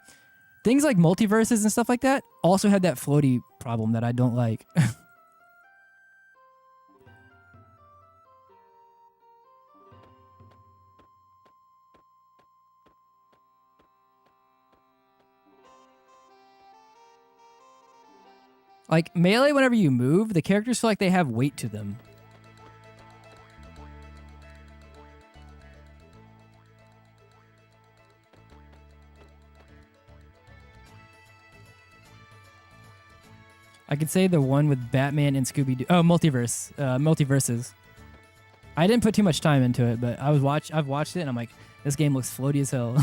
things like multiverses and stuff like that also had that floaty problem that I don't like. Like Melee, whenever you move, the characters feel like they have weight to them. I could say the one with Batman and Scooby-Doo. Oh, Multiverse. Multiverses. I didn't put too much time into it, but I've watched it and I'm like, this game looks floaty as hell.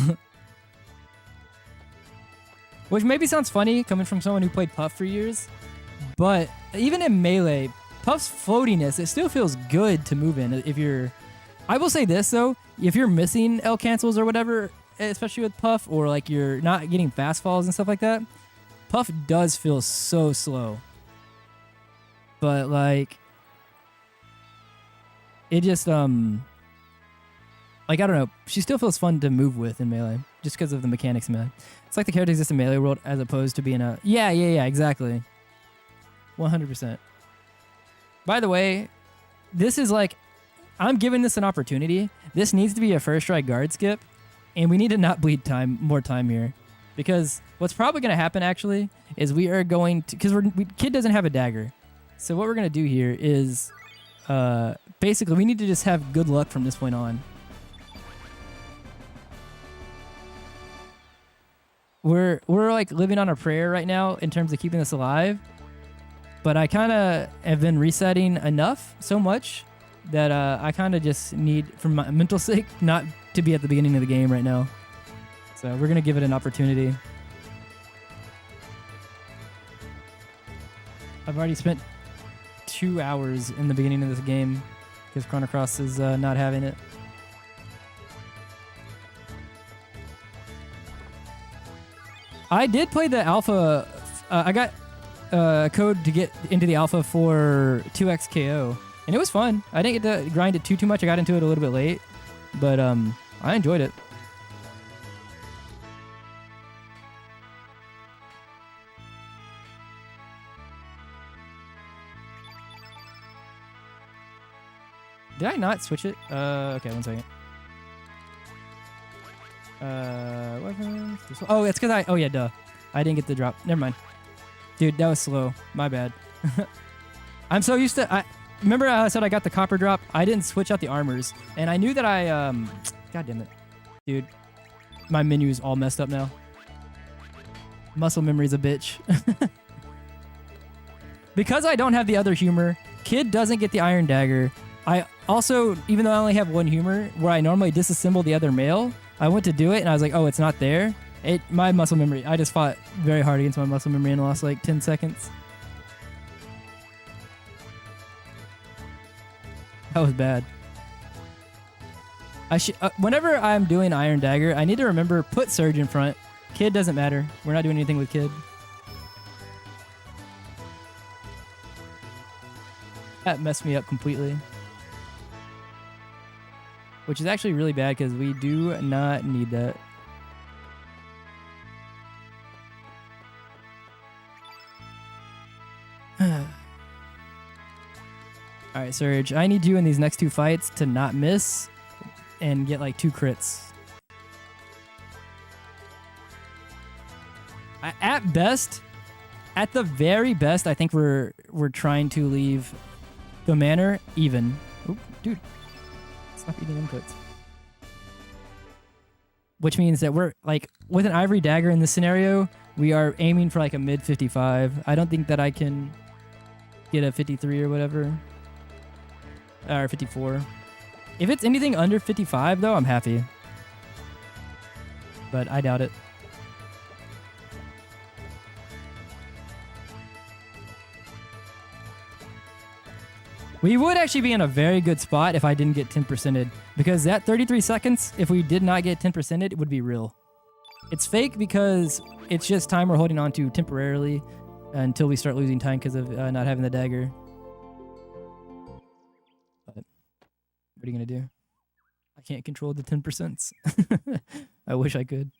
Which maybe sounds funny coming from someone who played Puff for years, but even in Melee, Puff's floatiness, it still feels good to move in. If you're, I will say this though, if you're missing L cancels or whatever, especially with Puff, or like you're not getting fast falls and stuff like that, Puff does feel so slow. But like, it just, like, I don't know, she still feels fun to move with in Melee, just because of the mechanics in Melee. It's like the character exists in Melee world as opposed to being a, yeah, exactly. 100%. By the way, this is like, I'm giving this an opportunity. This needs to be a first try guard skip, and we need to not bleed more time here. Because what's probably going to happen, actually, is we are going to... Because Kid doesn't have a dagger. So what we're going to do here is... basically, we need to just have good luck from this point on. We're like living on a prayer right now in terms of keeping this alive. But I kind of have been resetting enough, so much, that I kind of just need, for my mental sake, not to be at the beginning of the game right now. So we're going to give it an opportunity. I've already spent 2 hours in the beginning of this game because Chrono Cross is not having it. I did play the alpha. I got a code to get into the alpha for 2x KO, and it was fun. I didn't get to grind it too much. I got into it a little bit late, but I enjoyed it. Did I not switch it? Okay, 1 second. Weapons. Oh, it's because oh yeah, duh. I didn't get the drop. Never mind. Dude, that was slow. My bad. I'm so used to... Remember I said I got the copper drop? I didn't switch out the armors. And I knew that I... God damn it. Dude, my menu is all messed up now. Muscle memory's a bitch. Because I don't have the other humor, Kid doesn't get the iron dagger. I also, even though I only have one humor, where I normally disassemble the other mail, I went to do it and I was like, oh, it's not there. My muscle memory, I just fought very hard against my muscle memory and lost like 10 seconds. That was bad. Whenever I'm doing Iron Dagger, I need to remember, put Surge in front. Kid doesn't matter. We're not doing anything with Kid. That messed me up completely. Which is actually really bad because we do not need that. Alright, Surge. I need you in these next 2 fights to not miss and get like 2 crits. At best, at the very best, I think we're trying to leave the manor even. Oop, dude. Stop eating inputs. Which means that we're like, with an Ivory Dagger in this scenario, we are aiming for like a mid 55. I don't think that I can get a 53 or whatever. Or 54. If it's anything under 55 though, I'm happy. But I doubt it. We would actually be in a very good spot if I didn't get 10%ed, because that 33 seconds, if we did not get 10%ed, it would be real. It's fake because it's just time we're holding on to temporarily until we start losing time because of not having the dagger. But what are you going to do? I can't control the 10%. I wish I could.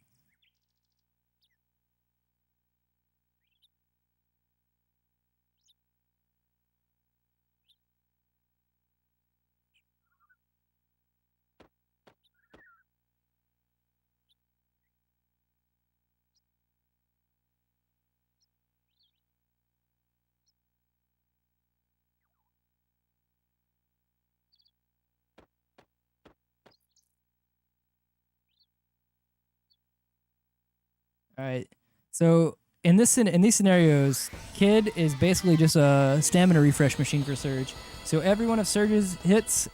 All right. So in these scenarios, Kid is basically just a stamina refresh machine for Surge. So every one of Surge's hits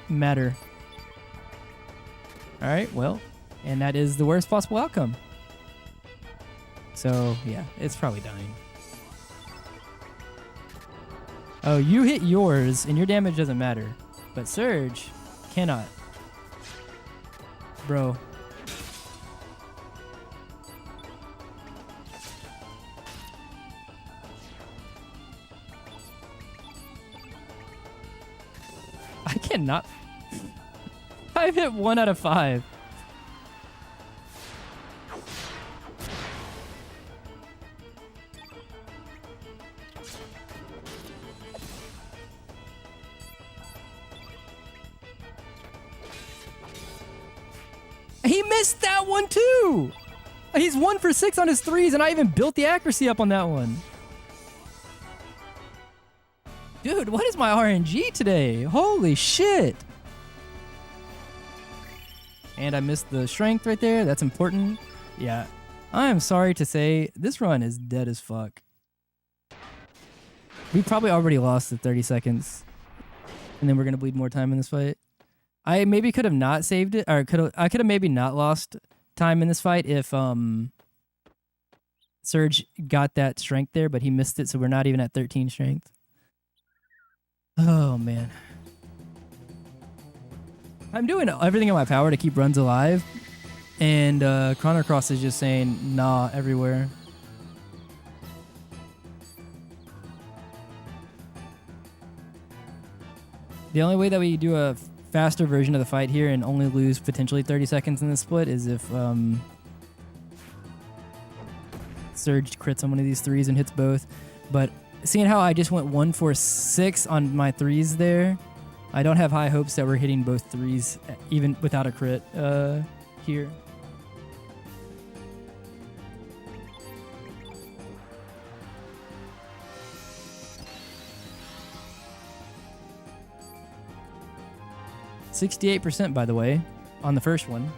matter. All right. Well, and that is the worst possible outcome. So yeah, it's probably dying. Oh, you hit yours and your damage doesn't matter, but Surge cannot. Bro. I cannot. I've hit 1 out of 5. He missed that one too. He's 1 for 6 on his threes, and I even built the accuracy up on that one. Dude, what is my RNG today? Holy shit. And I missed the strength right there. That's important. Yeah. I am sorry to say, this run is dead as fuck. We probably already lost the 30 seconds. And then we're going to bleed more time in this fight. I maybe could have not saved it, or I could have maybe not lost time in this fight if Surge got that strength there, but he missed it, so we're not even at 13 strength. Oh, man. I'm doing everything in my power to keep runs alive, and Chrono Cross is just saying nah everywhere. The only way that we do a faster version of the fight here and only lose potentially 30 seconds in the split is if Surge crits on one of these threes and hits both. But seeing how I just went 1 for 6 on my threes there, I don't have high hopes that we're hitting both threes even without a crit here. %, by the way, on the first one.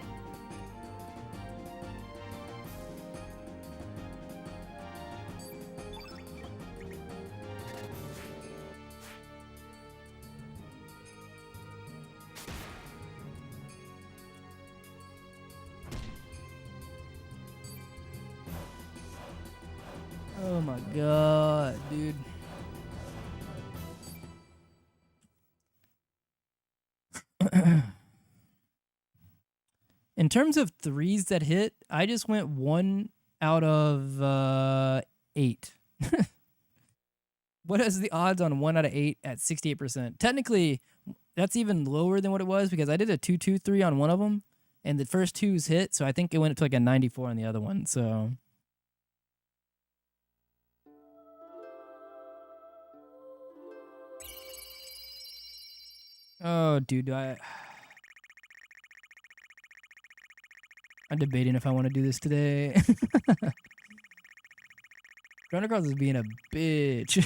Oh my god, dude. In terms of threes that hit, I just went 1 out of 8. What is the odds on 1 out of 8 at 68%? Technically, that's even lower than what it was because I did a 2-2-3 on one of them, and the first twos hit, so I think it went up to like a 94 on the other one. So, oh, dude, I'm debating if I want to do this today. Chrono Cross is being a bitch.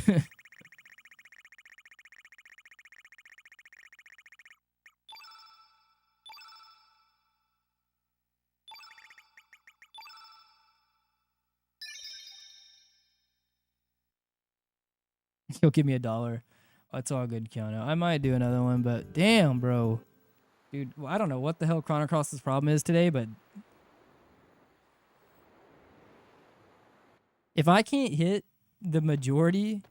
He'll give me $1. Oh, it's all good, Keanu. I might do another one, but damn, bro. Dude, well, I don't know what the hell Chrono Cross's problem is today, but if I can't hit the majority,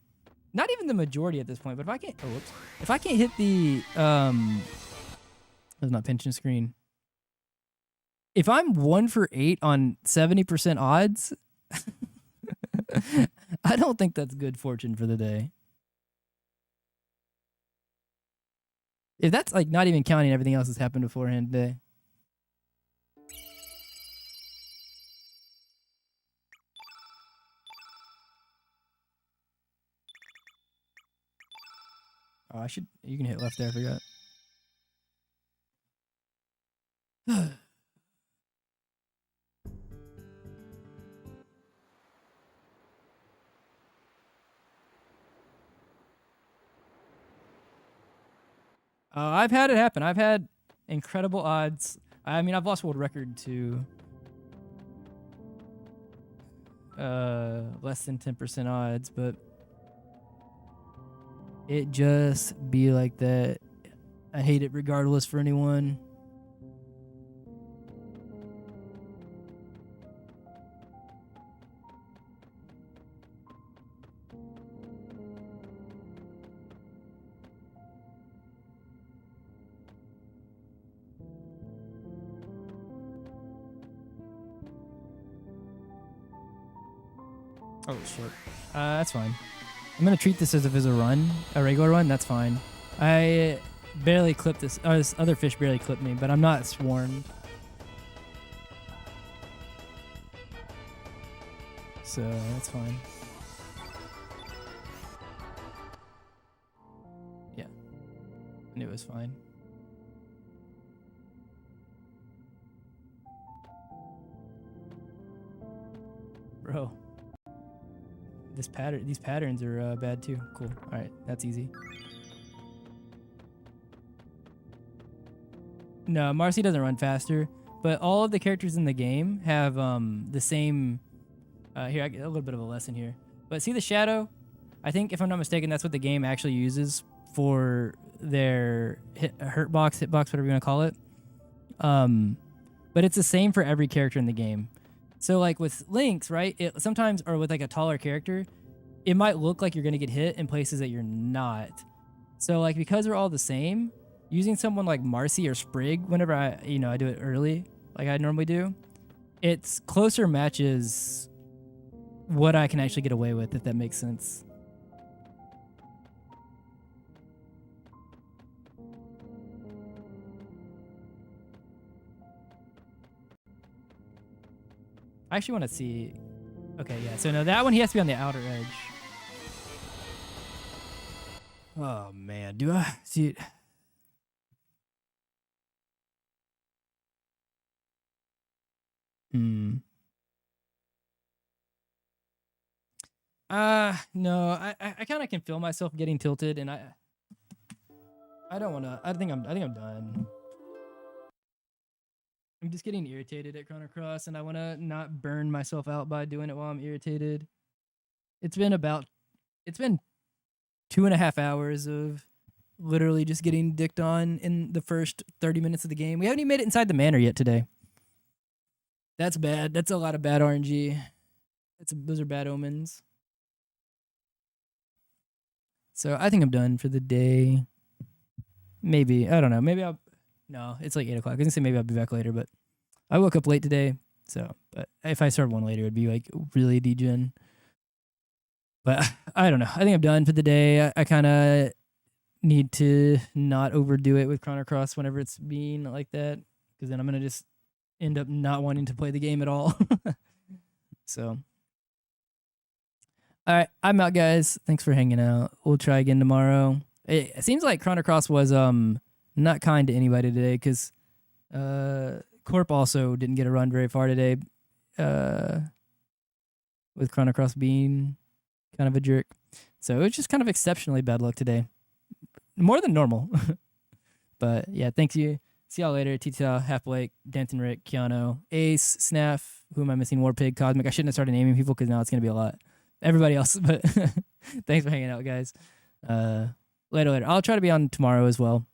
not even the majority at this point, but if I can't hit the that's not pinching screen. If I'm 1 for 8 on 70% odds, I don't think that's good fortune for the day. If that's like not even counting everything else that's happened beforehand today. Oh, you can hit left there, I forgot. I've had it happen. I've had incredible odds. I mean, I've lost world record too. less than 10% odds, but it just be like that. I hate it regardless for anyone. Oh shit. That's fine. I'm gonna treat this as if it's a run, a regular run. That's fine. I barely clipped this. This other fish barely clipped me, but I'm not swarmed. So that's fine. Yeah. I knew it was fine. Bro. These patterns are bad too. Cool. All right, that's easy. No, Marcy doesn't run faster, but all of the characters in the game have the same. Here, I get a little bit of a lesson here. But see the shadow? I think if I'm not mistaken, that's what the game actually uses for their hitbox, whatever you want to call it. But it's the same for every character in the game. So like with Lynx, right? It sometimes, or with like a taller character, it might look like you're gonna get hit in places that you're not. So like because they're all the same, using someone like Marcy or Sprig, whenever I do it early, like I normally do, it's closer matches what I can actually get away with, if that makes sense. I actually want to see. Okay, yeah. So no, that one he has to be on the outer edge. Oh man, do I see it? No, I kind of can feel myself getting tilted, and I don't want to. I think I'm done. I'm just getting irritated at Chrono Cross, and I want to not burn myself out by doing it while I'm irritated. It's been 2.5 hours of literally just getting dicked on in the first 30 minutes of the game. We haven't even made it inside the manor yet today. That's bad. That's a lot of bad RNG. Those are bad omens. So I think I'm done for the day. Maybe. I don't know. Maybe I'll... No, it's like 8 o'clock. I was gonna say maybe I'll be back later, but I woke up late today. So, but if I started one later, it'd be like really degen. But I don't know. I think I'm done for the day. I kind of need to not overdo it with Chrono Cross whenever it's being like that, because then I'm gonna just end up not wanting to play the game at all. So, all right, I'm out, guys. Thanks for hanging out. We'll try again tomorrow. It seems like Chrono Cross was not kind to anybody today, because Corp also didn't get a run very far today, with Chrono Cross being kind of a jerk. So it was just kind of exceptionally bad luck today. More than normal. But yeah, thanks you. See y'all later. Tita, Half Blake, Denton Rick, Keanu, Ace, Snaff, who am I missing? Warpig, Cosmic. I shouldn't have started naming people because now it's going to be a lot. Everybody else. But thanks for hanging out, guys. Later. I'll try to be on tomorrow as well.